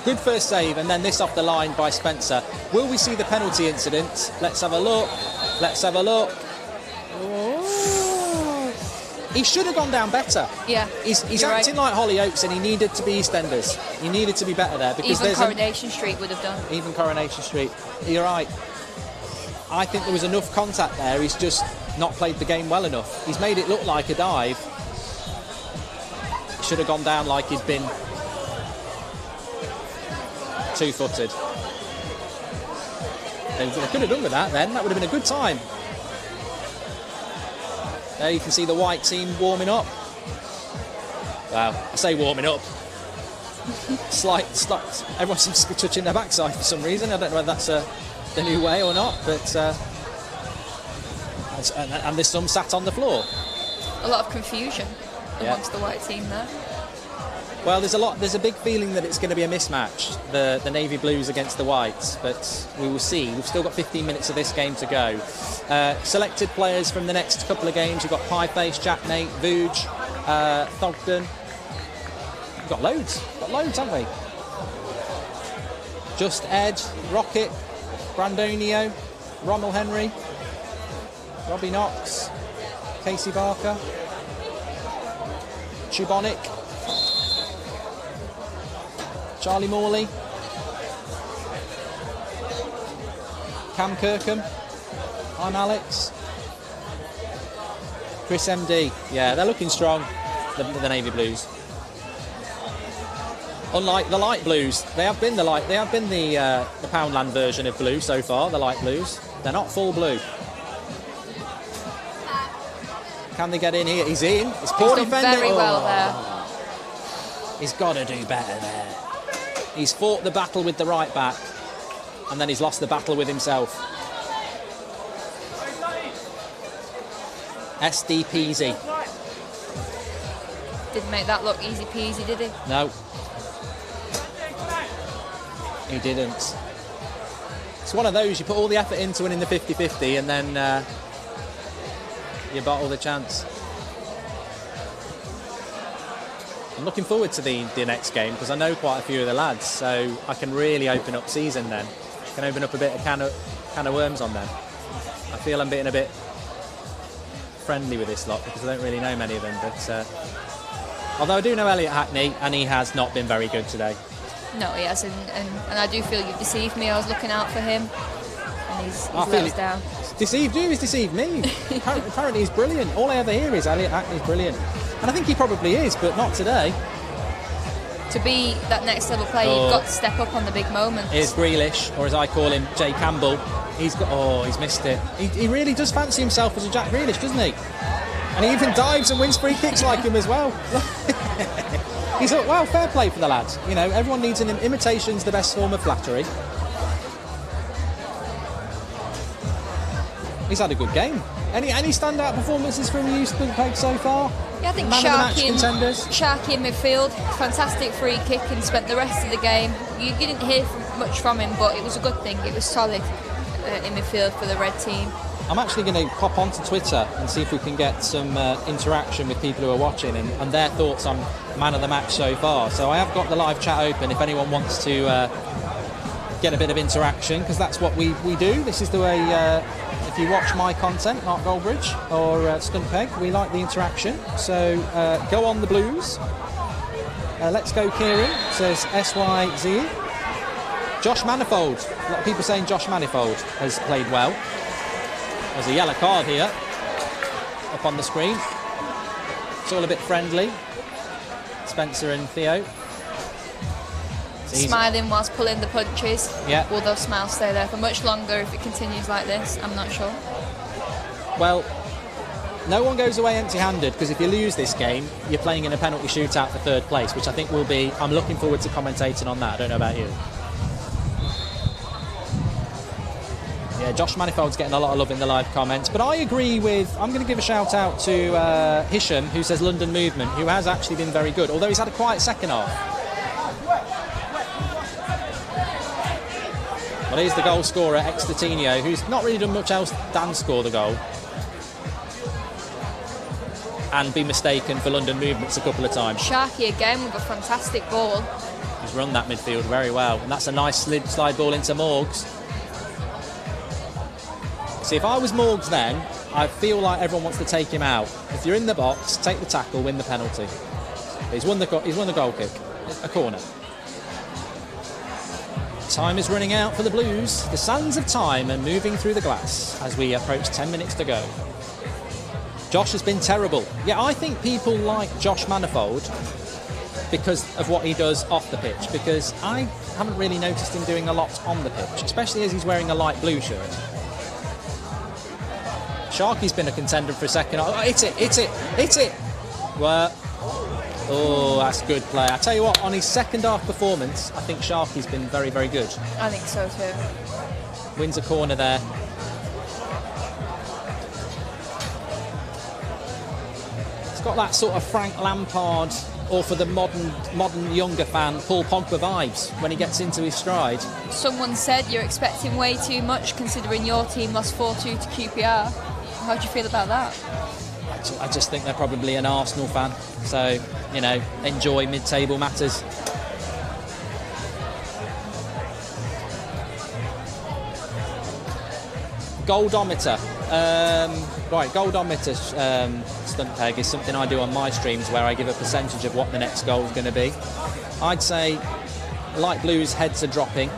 good first save, and then this off the line by Spencer. Will we see the penalty incident? Let's have a look. Let's have a look. Oh. He should have gone down better. Yeah, he's right. acting like Hollyoaks, and he needed to be EastEnders. He needed to be better there because even Coronation Street would have done. Even Coronation Street. You're right. I think there was enough contact there. He's just not played the game well enough. He's made it look like a dive. He should have gone down like he'd been two-footed. They could have done with that then. That would have been a good time. There you can see the white team warming up. Wow, I say warming up. Slight, everyone seems to be touching their backside for some reason. I don't know whether that's the new way or not, but and there's some sat on the floor. A lot of confusion amongst the white team there. Well, there's a big feeling that it's going to be a mismatch, the navy blues against the whites, but we will see. We've still got 15 minutes of this game to go. Selected players from the next couple of games. You've got Pieface, Jack Nate, Vuj, Thogden. We've got loads, haven't we? Just Ed, Rocket, Brandonio, Rommel Henry, Robbie Knox, Casey Barker, Chubonic, Charlie Morley, Cam Kirkham, I'm Alex, Chris MD. Yeah, they're looking strong, the Navy Blues. Unlike the light blues, they have been the Poundland version of blue so far. The light blues, they're not full blue. Can they get in here? He's in. It's poor He's done defender. very well there. He's got to do better there. He's fought the battle with the right back, and then he's lost the battle with himself. SD peasy. Didn't make that look easy peasy, did he? No. He didn't. It's one of those, you put all the effort into winning the 50-50 and then you bottle the chance. I'm looking forward to the next game because I know quite a few of the lads, so I can really open up season then. I can open up a bit of can of worms on them. I feel I'm being a bit friendly with this lot because I don't really know many of them, but although I do know Elliot Hackney and he has not been very good today. No, he hasn't, and I do feel you've deceived me. I was looking out for him, and he's let us down. Deceived you? He's deceived me. Apparently he's brilliant. All I ever hear is Elliot Hackney's brilliant. And I think he probably is, but not today. To be that next level player, you've got to step up on the big moments. Here's Grealish, or as I call him, Jay Campbell. He's missed it. He really does fancy himself as a Jack Grealish, doesn't he? And he even dives and wins free kicks like him as well. He's well, fair play for the lad. You know, everyone needs an imitation's the best form of flattery. He's had a good game. Any standout performances from you so far? Yeah, I think Sharky in midfield, fantastic free kick, and spent the rest of the game. You didn't hear much from him, but it was a good thing. It was solid in midfield for the red team. I'm actually going to pop onto Twitter and see if we can get some interaction with people who are watching and their thoughts on man of the match so far. So I have got the live chat open if anyone wants to get a bit of interaction, because that's what we do. This is the way, if you watch my content, Mark Goldbridge or Stunt Peg, we like the interaction. So go on the Blues. Let's go Kieran, says SYZ. Josh Manifold. A lot of people saying Josh Manifold has played well. There's a yellow card here up on the screen. It's all a bit friendly. Spencer and Theo. Smiling whilst pulling the punches. Yeah. Will those smiles stay there for much longer if it continues like this? I'm not sure. Well, no one goes away empty-handed, because if you lose this game, you're playing in a penalty shootout for third place, which I think will be... I'm looking forward to commentating on that. I don't know about you. Yeah, Josh Manifold's getting a lot of love in the live comments, but I agree with... I'm going to give a shout-out to Hisham, who says London Movement, who has actually been very good, although he's had a quiet second half. Well, here's the goal scorer, Extertinio, who's not really done much else than score the goal. And be mistaken for London Movements a couple of times. Sharky again with a fantastic ball. He's run that midfield very well. And that's a nice slide ball into Morgs. See, if I was Morgs then, I feel like everyone wants to take him out. If you're in the box, take the tackle, win the penalty. He's won the goal kick. A corner. Time is running out for the Blues. The sands of time are moving through the glass as we approach 10 minutes to go. Josh has been terrible. Yeah, I think people like Josh Manifold because of what he does off the pitch, because I haven't really noticed him doing a lot on the pitch, especially as he's wearing a light blue shirt. Sharky's been a contender for a second. Oh, hit it. Well, oh, that's good play. I tell you what, on his second half performance, I think Sharky's been very, very good. I think so too. Wins a corner there. It's got that sort of Frank Lampard, or for the modern younger fan, Paul Pogba vibes when he gets into his stride. Someone said you're expecting way too much considering your team lost 4-2 to QPR. How do you feel about that? I just think they're probably an Arsenal fan, so, you know, enjoy mid-table matters. Goldometer. Goldometer stunt peg is something I do on my streams where I give a percentage of what the next goal is going to be. I'd say light blues heads are dropping,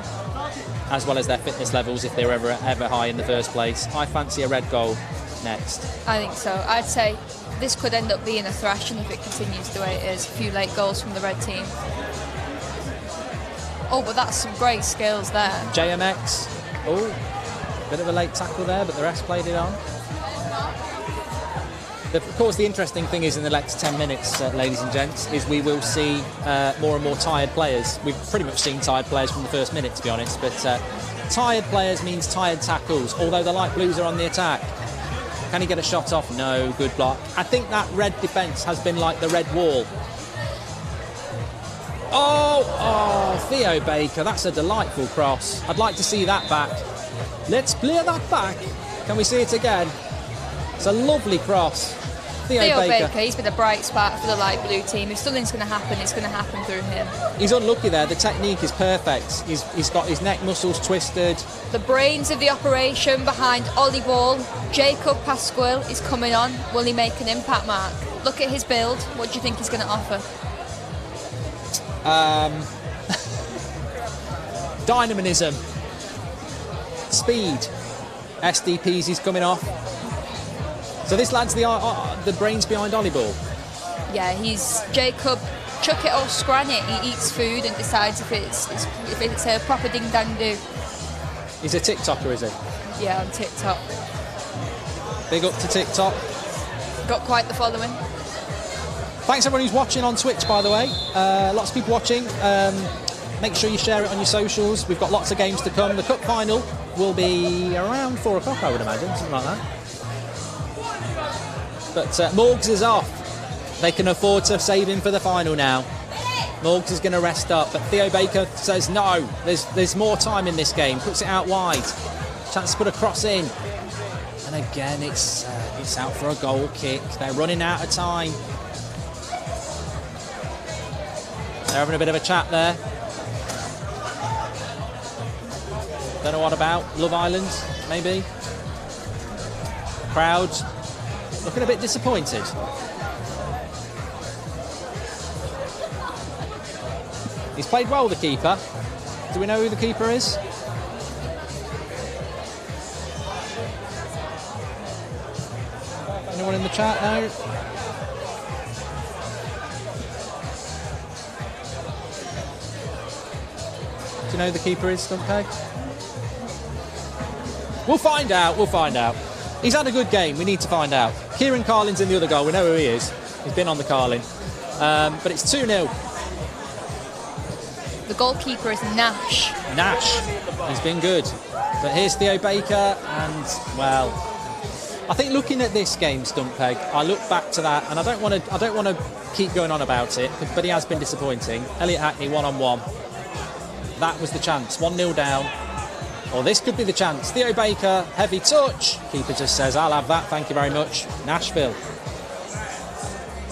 as well as their fitness levels if they were ever high in the first place. I fancy a red goal next. I think so. I'd say this could end up being a thrashing if it continues the way it is. A few late goals from the red team. Oh, but that's some great skills there. JMX. Oh, bit of a late tackle there, but the rest played it on. Of course, the interesting thing is in the next 10 minutes, ladies and gents, is we will see more and more tired players. We've pretty much seen tired players from the first minute, to be honest, but tired players means tired tackles, although the light blues are on the attack. Can he get a shot off? No, good block. I think that red defence has been like the red wall. Oh, Theo Baker, that's a delightful cross. I'd like to see that back. Let's play that back. Can we see it again? It's a lovely cross. Theo Baker, he's been a bright spark for the light blue team. If something's going to happen, it's going to happen through him. He's unlucky there. The technique is perfect. He's got his neck muscles twisted. The brains of the operation behind Ollie Wall, Jacob Pasquale, is coming on. Will he make an impact, Mark? Look at his build. What do you think he's going to offer? Dynamism. Speed. SDPs is coming off. So this lad's the brains behind Ollie Ball. Yeah, he's Jacob. Chuck it or scran it. He eats food and decides if it's a proper ding dang do. He's a TikToker, is he? Yeah, on TikTok. Big up to TikTok. Got quite the following. Thanks everyone who's watching on Twitch, by the way. Lots of people watching. Make sure you share it on your socials. We've got lots of games to come. The cup final will be around 4 o'clock, I would imagine, something like that. But Morgs is off. They can afford to save him for the final now. Morgs is going to rest up, but Theo Baker says no. There's more time in this game. Puts it out wide. Chance to put a cross in. And again, it's out for a goal kick. They're running out of time. They're having a bit of a chat there. Don't know what about. Love Island, maybe. Crowd looking a bit disappointed. He's played well, the keeper. Do we know who the keeper is? Anyone in the chat? No? Do you know who the keeper is, Stumpeg? We'll find out. He's had a good game. We need to find out. Kieran Carlin's in the other goal. We know who he is. He's been on the Carlin. But it's 2-0. The goalkeeper is Nash. Nash. He's been good. But here's Theo Baker, and, well, I think looking at this game, Stumpeg, I look back to that, and I don't want to keep going on about it, but he has been disappointing. Elliot Hackney, one-on-one. That was the chance. 1-0 down. Or this could be the chance. Theo Baker, heavy touch. Keeper just says, I'll have that, thank you very much. Nashville.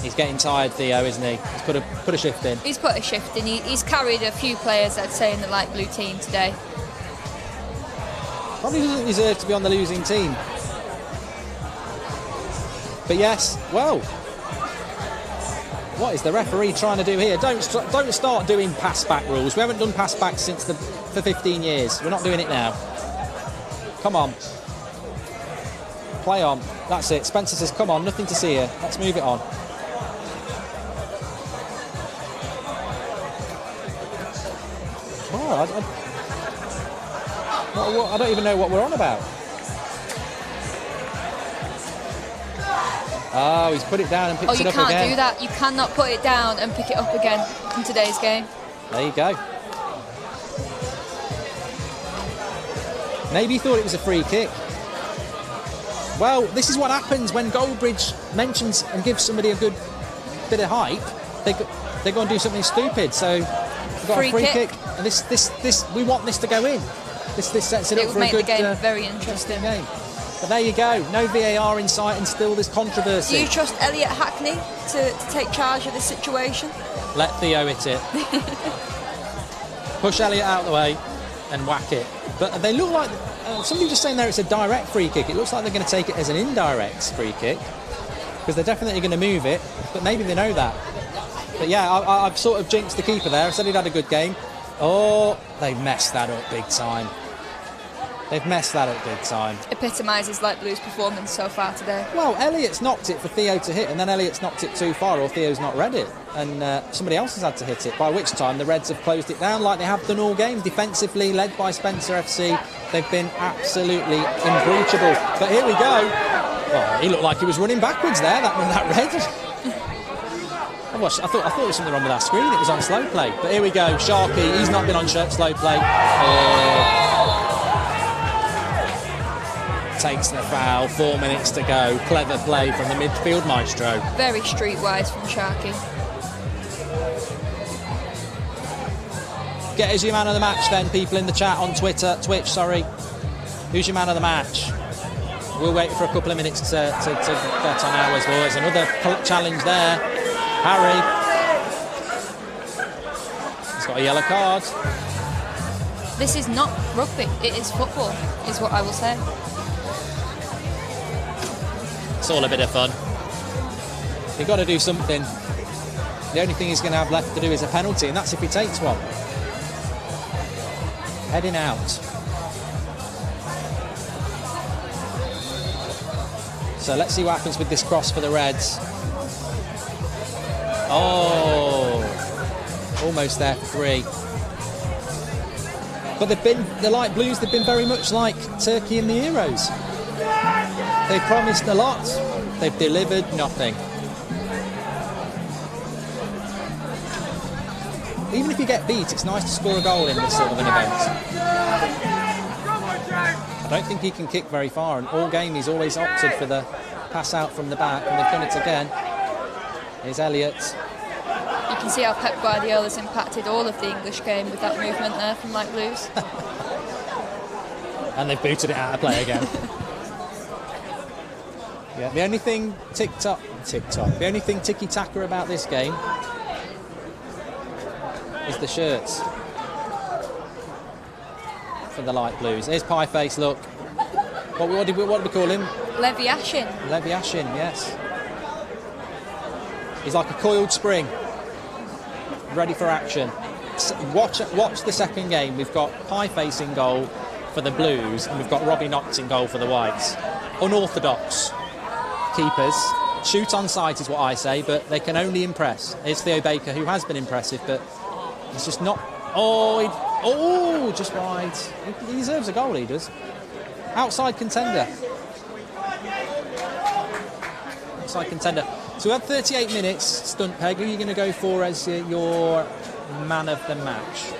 He's getting tired, Theo, isn't he? He's put a shift in. He's put a shift in. He's carried a few players, I'd say, in the light blue team today. Probably doesn't deserve to be on the losing team. But yes, well, what is the referee trying to do here? Don't start doing pass-back rules. We haven't done pass-back for 15 years. We're not doing it now. Come on. Play on. That's it. Spencer says, come on, nothing to see here. Let's move it on. Well, I don't even know what we're on about. Oh, he's put it down and picked it up again. Oh, you can't do that. You cannot put it down and pick it up again in today's game. There you go. Maybe he thought it was a free kick. Well, this is what happens when Goldbridge mentions and gives somebody a good bit of hype. They go and do something stupid. So we've got a free kick. And this we want this to go in. This sets it up for a good. It would make the game very interesting. Game. But there you go. No VAR in sight, and still there's controversy. Do you trust Elliot Hackney to take charge of this situation? Let Theo hit it. Push Elliot out of the way and whack it. But they look like somebody was just saying there it's a direct free kick. It looks like they're going to take it as an indirect free kick because they're definitely going to move it. But maybe they know that. But yeah, I've sort of jinxed the keeper there. I said he'd had a good game. Oh, they've messed that up big time. They've messed that up big time. Epitomises Light Blue's performance so far today. Well, Elliot's knocked it for Theo to hit, and then Elliot's knocked it too far, or Theo's not read it, and somebody else has had to hit it, by which time the Reds have closed it down like they have done all game. Defensively, led by Spencer FC, they've been absolutely unbreachable. But here we go. Well, he looked like he was running backwards there, that Red. I thought there was something wrong with our screen. It was on slow play. But here we go. Sharky, he's not been on slow play. Takes the foul. 4 minutes to go. Clever play from the midfield maestro. Very streetwise from Sharky. Get us your man of the match then, people in the chat on Twitch, sorry. Who's your man of the match? We'll wait for a couple of minutes to get on ours. Well, there's another challenge there. Harry. He's got a yellow card. This is not rugby, it is football, is what I will say. It's all a bit of fun. You've got to do something. The only thing he's going to have left to do is a penalty, and that's if he takes one. Heading out. So let's see what happens with this cross for the Reds. Oh, almost there for 3. But the Light Blues, they've been very much like Turkey and the Euros. They've promised a lot, they've delivered nothing. Even if you get beat, it's nice to score a goal in this sort of an event. I don't think he can kick very far, and all game he's always opted for the pass out from the back, and they've done it again. Here's Elliot. You can see how Pep Guardiola's impacted all of the English game with that movement there from Light Blues. And they've booted it out of play again. Yeah, the only thing the only thing ticky-taka about this game is the shirts for the Light Blues. Here's Pieface, look. What did we call him? Levi Ashin. Levi Ashin, yes. He's like a coiled spring, ready for action. Watch the second game. We've got Pieface in goal for the Blues, and we've got Robbie Knox in goal for the Whites. Unorthodox keepers. Shoot on sight is what I say, but they can only impress. Here's Theo Baker, who has been impressive, but he's just not... just wide. He deserves a goal, he does. Outside contender. outside contender. So we had 38 minutes. Stunt Peg, who are you going to go for as your man of the match?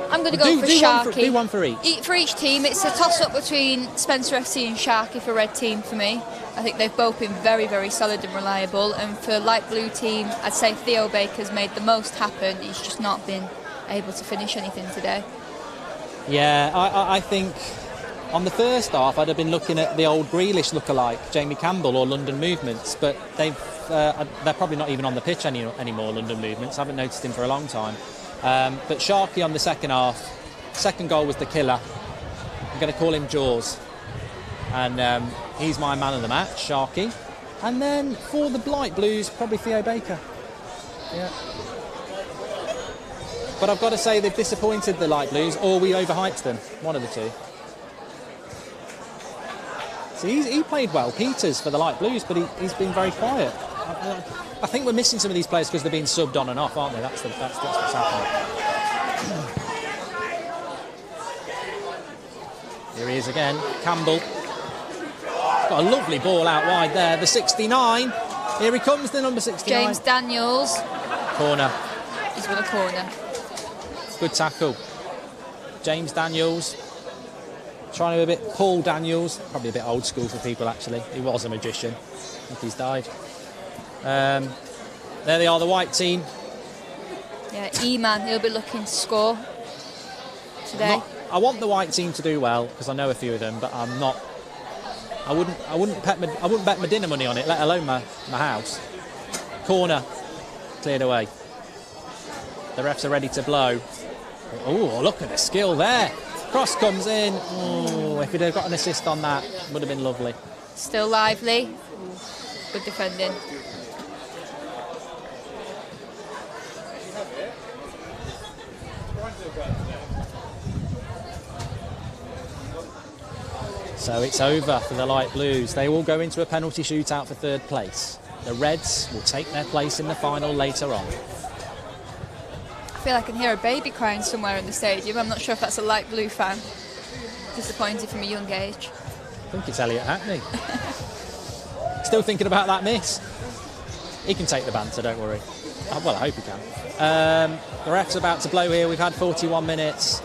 I'm going to go for Sharky. Do one for each. For each team, it's a toss-up between Spencer FC and Sharky for red team for me. I think they've both been very, very solid and reliable. And for light blue team, I'd say Theo Baker's made the most happen. He's just not been able to finish anything today. Yeah, I think on the first half, I'd have been looking at the old Grealish lookalike, Jamie Campbell or London Movements, but they're probably not even on the pitch anymore, London Movements. I haven't noticed him for a long time. But Sharky on the second half, second goal was the killer. I'm going to call him Jaws. And he's my man of the match, Sharky. And then for the Blight Blues, probably Theo Baker. Yeah. But I've got to say they've disappointed the Light Blues, or we overhyped them. One of the two. So he played well, Peters, for the Light Blues, but he's been very quiet. I think we're missing some of these players because they're being subbed on and off, aren't they? That's what's happening. Here he is again, Campbell. Got a lovely ball out wide there, the 69. Here he comes, the number 69. James Daniels. Corner. He's won a corner. Good tackle. James Daniels. Trying to be a bit Paul Daniels. Probably a bit old school for people, actually. He was a magician. I think he's died. There they are, the white team. Yeah, E-Man, he'll be looking to score today. I want the white team to do well because I know a few of them, but I'm not. I wouldn't bet my dinner money on it, let alone my house. Corner, cleared away. The refs are ready to blow. Oh, look at the skill there. Cross comes in. Oh, if he'd have got an assist on that, would have been lovely. Still lively. Good defending. So it's over for the Light Blues. They will go into a penalty shootout for third place. The Reds will take their place in the final later on. I feel I can hear a baby crying somewhere in the stadium. I'm not sure if that's a light blue fan. Disappointed from a young age. I think it's Elliot Hackney. Still thinking about that miss. He can take the banter, don't worry. Well, I hope he can. The ref's about to blow here. We've had 41 minutes.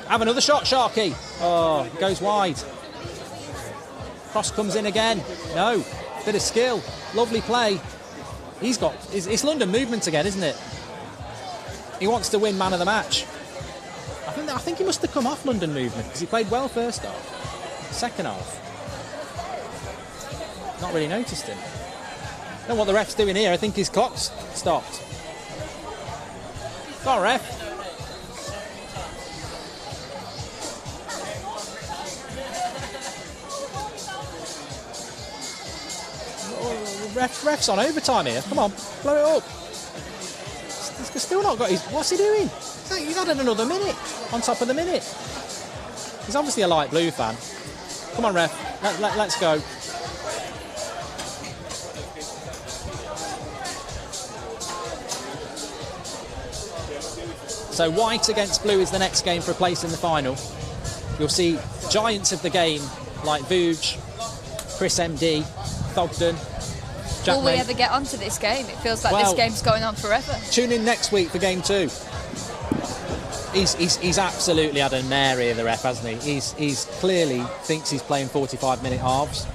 Have another shot, Sharky. Oh, it goes wide. Cross comes in again. No. Bit of skill. Lovely play. It's London Movement again, isn't it? He wants to win man of the match. I think he must have come off London Movement because he played well first half. Second half. Not really noticed him. I don't know what the ref's doing here. I think his clock's stopped. Go on, ref. Ref's on overtime here. Come on, blow it up. He's still not got his... What's he doing? He's added another minute on top of the minute. He's obviously a light blue fan. Come on, ref. Let's go. So white against blue is the next game for a place in the final. You'll see giants of the game like Vuj, Chris MD, Thogden. Will we ever get onto this game? It feels like this game's going on forever. Tune in next week for game 2. He's absolutely had a mare here, the ref, hasn't he? He's clearly thinks he's playing 45-minute halves.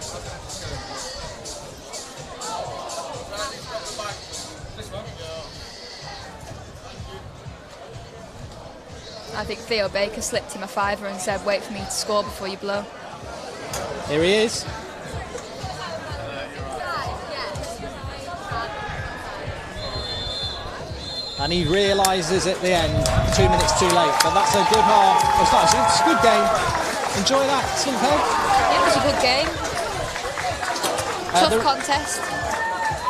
I think Theo Baker slipped him a fiver and said, wait for me to score before you blow. Here he is. And he realises at the end, 2 minutes too late. But that's a good half. It's a good game. Enjoy that, Sunpeg. It was a good game. Tough contest.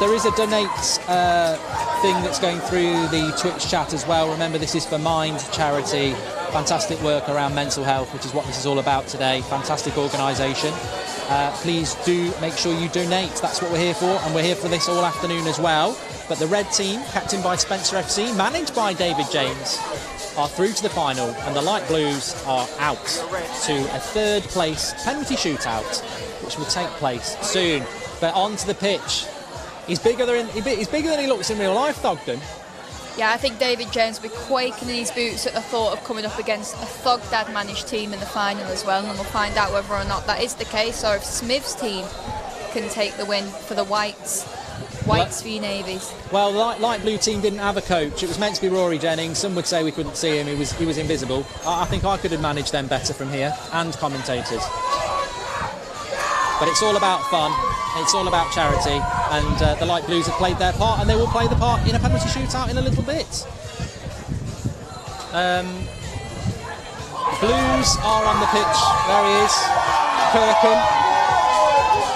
There is a donate thing that's going through the Twitch chat as well. Remember, this is for Mind charity. Fantastic work around mental health, which is what this is all about today. Fantastic organisation. Please do make sure you donate. That's what we're here for, and we're here for this all afternoon as well. But the red team, captained by Spencer FC, managed by David James, are through to the final, and the light blues are out to a third place penalty shootout, which which will take place soon. But onto the pitch. He's bigger than he looks in real life, Thogden. Yeah, I think David James will be quaking in his boots at the thought of coming up against a Thogdad managed team in the final as well, and we'll find out whether or not that is the case, or if Smith's team can take the win for the Whites v Navies. Well, the light blue team didn't have a coach. It was meant to be Rory Jennings. Some would say we couldn't see him. He was invisible. I think I could have managed them better from here, and commentators. But it's all about fun. It's all about charity, and the light blues have played their part, and they will play the part in a penalty shootout in a little bit. Blues are on the pitch. There he is, Kirkham.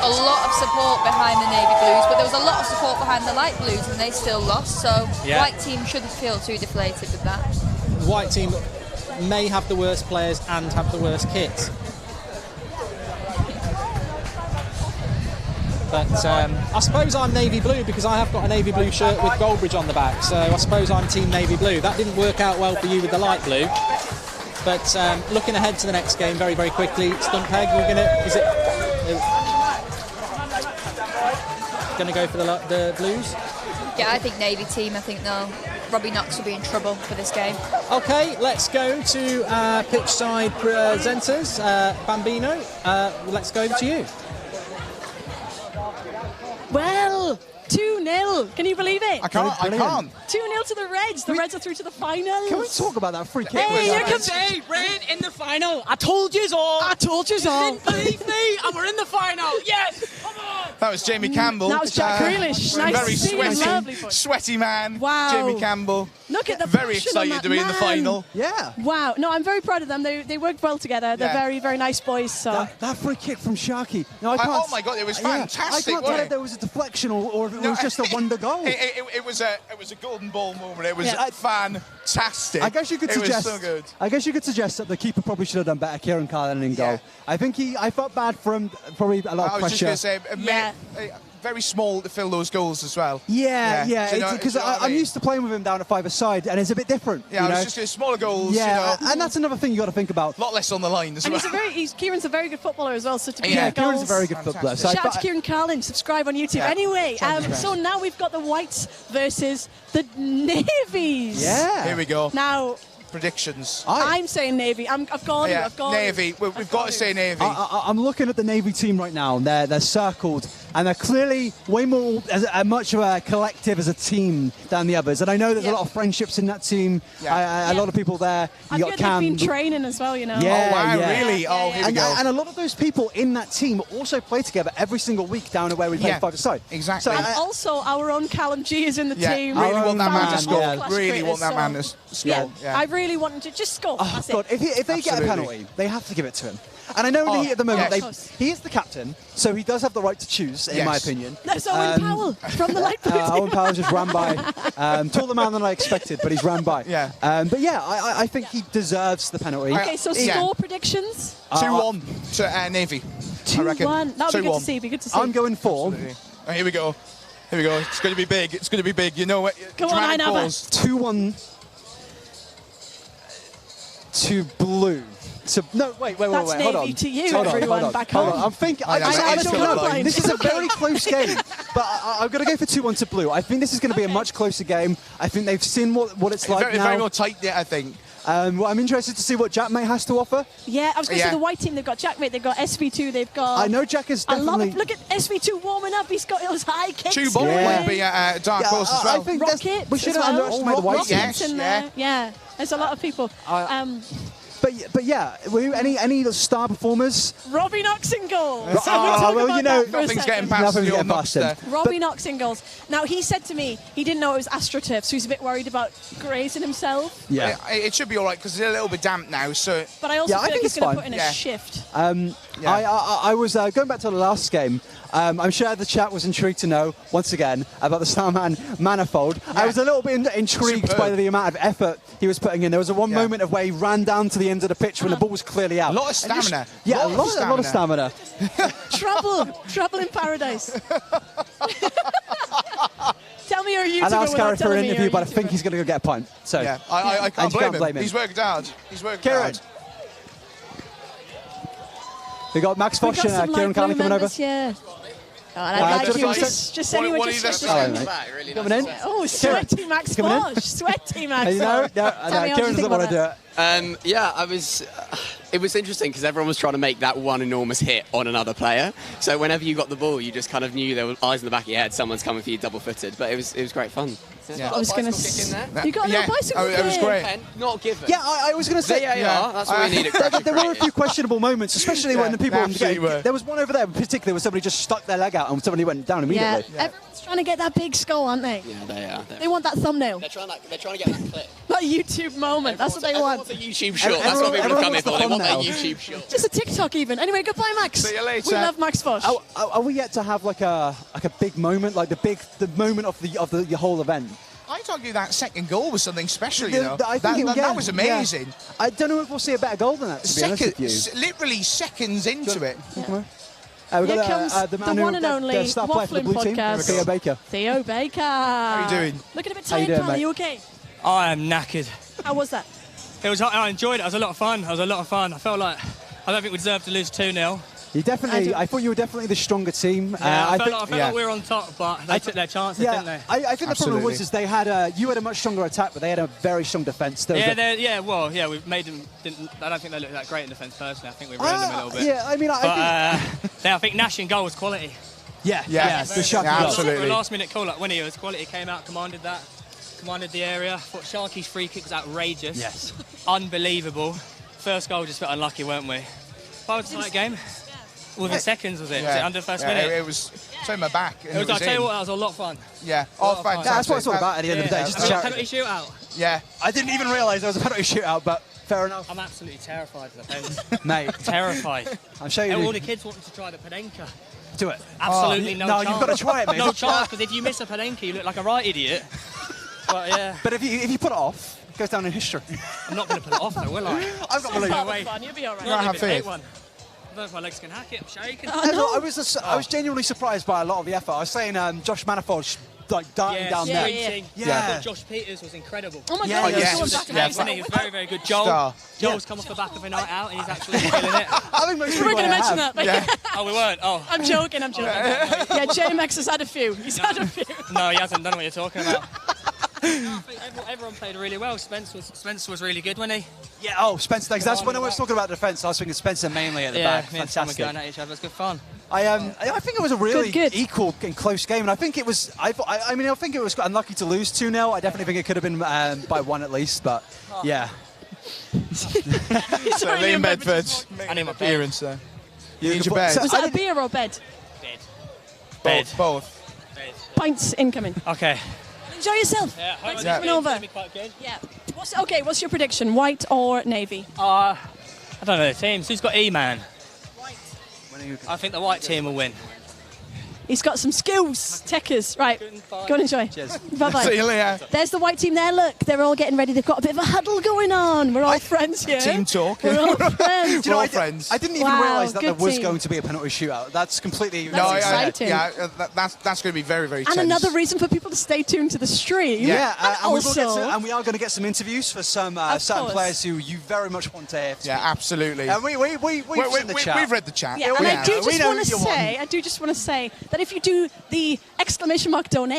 A lot of support behind the Navy Blues, but there was a lot of support behind the Light Blues, and they still lost. So Yeah. White team shouldn't feel too deflated with that. The white team may have the worst players and have the worst kit. But I suppose I'm navy blue because I have got a navy blue shirt with Goldbridge on the back, so I suppose I'm team navy blue. That didn't work out well for you with the light blue. But looking ahead to the next game very, very quickly, Stumpeg, we're going to go for the Blues? Yeah, I think Navy team. I think Robbie Knox will be in trouble for this game. Okay, let's go to our pitch side presenters. Bambino, let's go over to you. Well, 2-0. Can you believe it? I can't. 2-0 to the Reds. The Reds are through to the finals. Can we talk about that free kick? Hey, here comes Red in the final. I told you all. I told you so. Didn't believe me, and we're in the final. Yes, come on. That was Jamie Campbell. That was Jack Grealish. Nice very to see him. Lovely sweaty man. Wow. Jamie Campbell. Look at the Very passion on excited that to be in the man. final. Yeah. Wow. No, I'm very proud of them. They work well together. They're Yeah. very, very nice boys. So That free kick from Sharky. No, I can't. Oh my God, it was fantastic. I can't tell wasn't if there was a deflection or if it was just a wonder goal. It was a golden ball moment. It was Yeah. fantastic. I guess you could it suggest. was so good. I guess you could suggest that the keeper probably should have done better. Kieran Carlin in goal. Yeah. I think I felt bad for him. Probably a lot I of was pressure. just going to say, Yeah. very small to fill those goals as well. Yeah. Do you know- Because do you know what I I'm mean? used to playing with him down at five-a-side, and it's a bit different. Yeah, you I know? was just going smaller goals. Yeah, You know, and that's another thing you got to think about. a lot less on the line as and well. Kieran's a very good footballer as well. So to be Yeah, goals. Kieran's a very good footballer. So Shout out to Kieran Carlin. Subscribe on YouTube. Yeah. Anyway, so now we've got the Whites versus the Navies. Yeah. Here we go. Now Predictions. I'm saying Navy. I've gone. Yeah, I've gone. Navy. We've got to say Navy. I'm looking at the Navy team right now, and they're circled, and they're clearly way more much of a collective as a team than the others. And I know there's a lot of friendships in that team. Yeah. A lot of people there. I've You heard got they've Cam. been training as well. You know. Yeah. Oh, wow, yeah. really? Oh, here we go. And a lot of those people in that team also play together every single week down at where we play Yeah, five-a-side. exactly. So, And also, our own Callum G is in the Yeah, team. really want that man to man, score. yeah. Really want that man to score. Yeah. I really want him to just score. Oh, That's God, it. if they get a Absolutely. penalty, they have to give it to him. And I know in the heat at the moment, yes. he is the captain, so he does have the right to choose, in my Yes. opinion. That's Owen Powell from the Light Blue team. Owen Powell just ran by. Taller man than I expected, but he's ran by. Yeah. But yeah, I think he deserves the penalty. Okay, so Yeah. score predictions. 2-1 to Navy. I reckon. 2-1. That would be good to 2-1. see. Be good to see. I'm going 4. Oh, here we go. Here we go. It's going to be big. It's going to be big. You know what? Go on, Dramatic Einaba. pause. 2-1 to blue. So, no, wait, That's hold on. Navy to you, Hold on, everyone hold on, back hold home. on. I'm thinking. I know, I it's don't colour know. blind. This is a very close game, but I'm going to go for 2-1 to blue. I think this is going to be a much closer game. I think they've seen what it's like Very, now. very more tight, yeah, I think. Well, I'm interested to see what Jack May has to offer. Yeah, I was going to Yeah. say the white team. They've got Jack Mate. They've got SV2. They've got. I know Jack is A lot definitely. of, look at SV2 warming up. He's got those high kicks. Two ball Yeah. might be a dark horse as well. I think that's- Rockets we shouldn't as well. underestimate the white Rockets team. Yes, in yeah. there. Yeah, there's a lot of people. But yeah, any star performers? Robbie Knox in goal. So we'll Oh, talk well, about you know, that for a Nothing's second. getting past Nothing's the getting old past Knox him. there. Robbie Knox in goals. Now, he said to me he didn't know it was AstroTurf, so he's a bit worried about grazing himself. Yeah. It should be all right because it's a little bit damp now. So But I also Yeah, I feel like think he's it's going to fine. put in Yeah. a shift. Yeah. I was going back to the last game. I'm sure the chat was intrigued to know, once again, about the Starman manifold. Yeah. I was a little bit intrigued Superb. by the amount of effort he was putting in. There was one Yeah. moment of where he ran down to the end of the pitch when the ball was clearly out. a lot of stamina. Yeah, a lot of stamina. Trouble in paradise. Tell me you're a YouTuber And asked without Gareth for telling an me interview, you're a but I think YouTuber. he's going to go get a pint. So, Yeah, I And can't you blame can't blame him. He's worked hard. He's worked Kieran. hard. We got Max We Fosh got and some Kieran light Carney blue coming over. members, yeah. Oh, and I'd like just you got just say what you just Hello, said. mate. Coming in? Oh, sweaty Max Coming in? Fosh. Sweaty Max You know, Fosh. no, Tell me, no, what do you Kieran think doesn't want to do about it. Yeah, I was. It was interesting because everyone was trying to make that one enormous hit on another player. So whenever you got the ball, you just kind of knew there were eyes in the back of your head. Someone's coming for you double-footed. But it was great fun. Yeah. I was going to. You got a little bicycle it was kick. great. Not given. Yeah, I was going to say. Yeah. That's what we need at Crash There were a few questionable moments, especially when the people. there absolutely were. There was one over there in particular where somebody just stuck their leg out and somebody went down Yeah, immediately. everyone's trying to get that big skull, aren't they? Yeah, they are. They want that thumbnail. They're trying to get that clip. That YouTube moment. That's what they Everyone want. wants a YouTube shot. That's what people are coming for. They want that YouTube shot. Just a TikTok even. Anyway, goodbye, Max. See you later. We love Max Fosh. Are we yet to have like a big moment, like the moment of the whole event? I'd argue that second goal was something special, you know. I think that was amazing. Yeah. I don't know if we'll see a better goal than that, to be honest with you. Literally seconds into it. We Here got comes the the man who, one and only the star player for the Waffling blue team, podcast. Theo Baker. Theo Baker. How you doing? Looking a bit How you tired, doing, pal. Are mate? you okay? I am knackered. How was that? I enjoyed it. It was a lot of fun. I felt like I don't think we deserved to lose 2-0. You definitely. I thought you were definitely the stronger team. I felt like we were on top, but they took their chances, didn't they? I think the problem was is they had you had a much stronger attack, but they had a very strong defence. We made them. I don't think they looked that great in defence personally. I think we ruined them a little bit. Yeah, I mean, I think Nash in goal was quality. Yeah, the shot. Yeah, goal. absolutely. For a last-minute call-up when he was quality, came out, commanded the area. I thought Sharky's free kick was outrageous. Yes. Unbelievable. First goal just felt unlucky, weren't we? But it was a tight game. Within seconds, was it? Was it under the first minute? It was so my back. And I'll tell you what, that was a lot of fun. Yeah. Oh, fantastic. That's what it's all about at the end of the day. Just a Penalty charity. shootout. Yeah. I didn't even realise there was a penalty shootout, but fair enough. I'm absolutely terrified of the fence. Mate, terrified. I'm sure you And do. all the kids wanted to try the Penenka. Do it. Absolutely no No, chance. you've got to try it, mate. No chance, because if you miss a Penenka, you look like a right idiot. But yeah, But if you put it off, it goes down in history. I'm not going to put it off though, will I? I've got to believe. No way. Fun. You'll be all right. Right. have faith. One. I don't know if my legs can hack it. I'm shaking. I was genuinely surprised by a lot of the effort. I was saying Josh Manifold like darting down there. sprinting. Yeah. I thought Josh Peters was incredible. Oh my Yeah, God, yeah. you're Yes. going back and Yeah. forth. He was very, very good. Joel's come off the back of a night out and he's actually killing it. I think most We were people going to have. mention that. But Yeah. Oh, we weren't? Oh. I'm joking. Yeah, JMX has had a few. He's had a few. No, he hasn't done what you're talking about. No, I think everyone played really well. Spence was really good, wasn't he? Yeah. Oh, Spencer. That's when I was talking about defence. I was thinking Spencer mainly at the back. me and Sam were Fantastic. going at each other. It was good fun. I think it was a really Good. equal and close game, and I think it was. I think it was unlucky to lose 2-0. I definitely think it could have been by one at least, but yeah. So Liam Bedford's I need my bed. appearance there. You need your bed. Was that a beer or bed? Bed. Both. Pints incoming. Okay. Enjoy yourself. Yeah, Thanks for Yeah. coming over. Be quite good. Yeah. What's your prediction? White or navy? I don't know the teams. Who's got E-Man? I think the white team will win. He's got some skills. Techers. Right. Go and enjoy. Cheers. Bye-bye. See you later. There's the white team there. Look, they're all getting ready. They've got a bit of a huddle going on. We're all friends here. Team talk. We're all friends. We're all friends. I didn't even Wow, realise that there good was team. going to be a penalty shootout. That's completely. That's I- exciting. that's going to be very, very tense. And another reason for people to stay tuned to the stream. Yeah, and, also, we are going to get some interviews for some certain course. players who you very much want to hear. Yeah, absolutely. And we've seen the chat. We've read the chat. yeah, we and know. I do We just know want what to you want. say, that if you do the exclamation mark donate,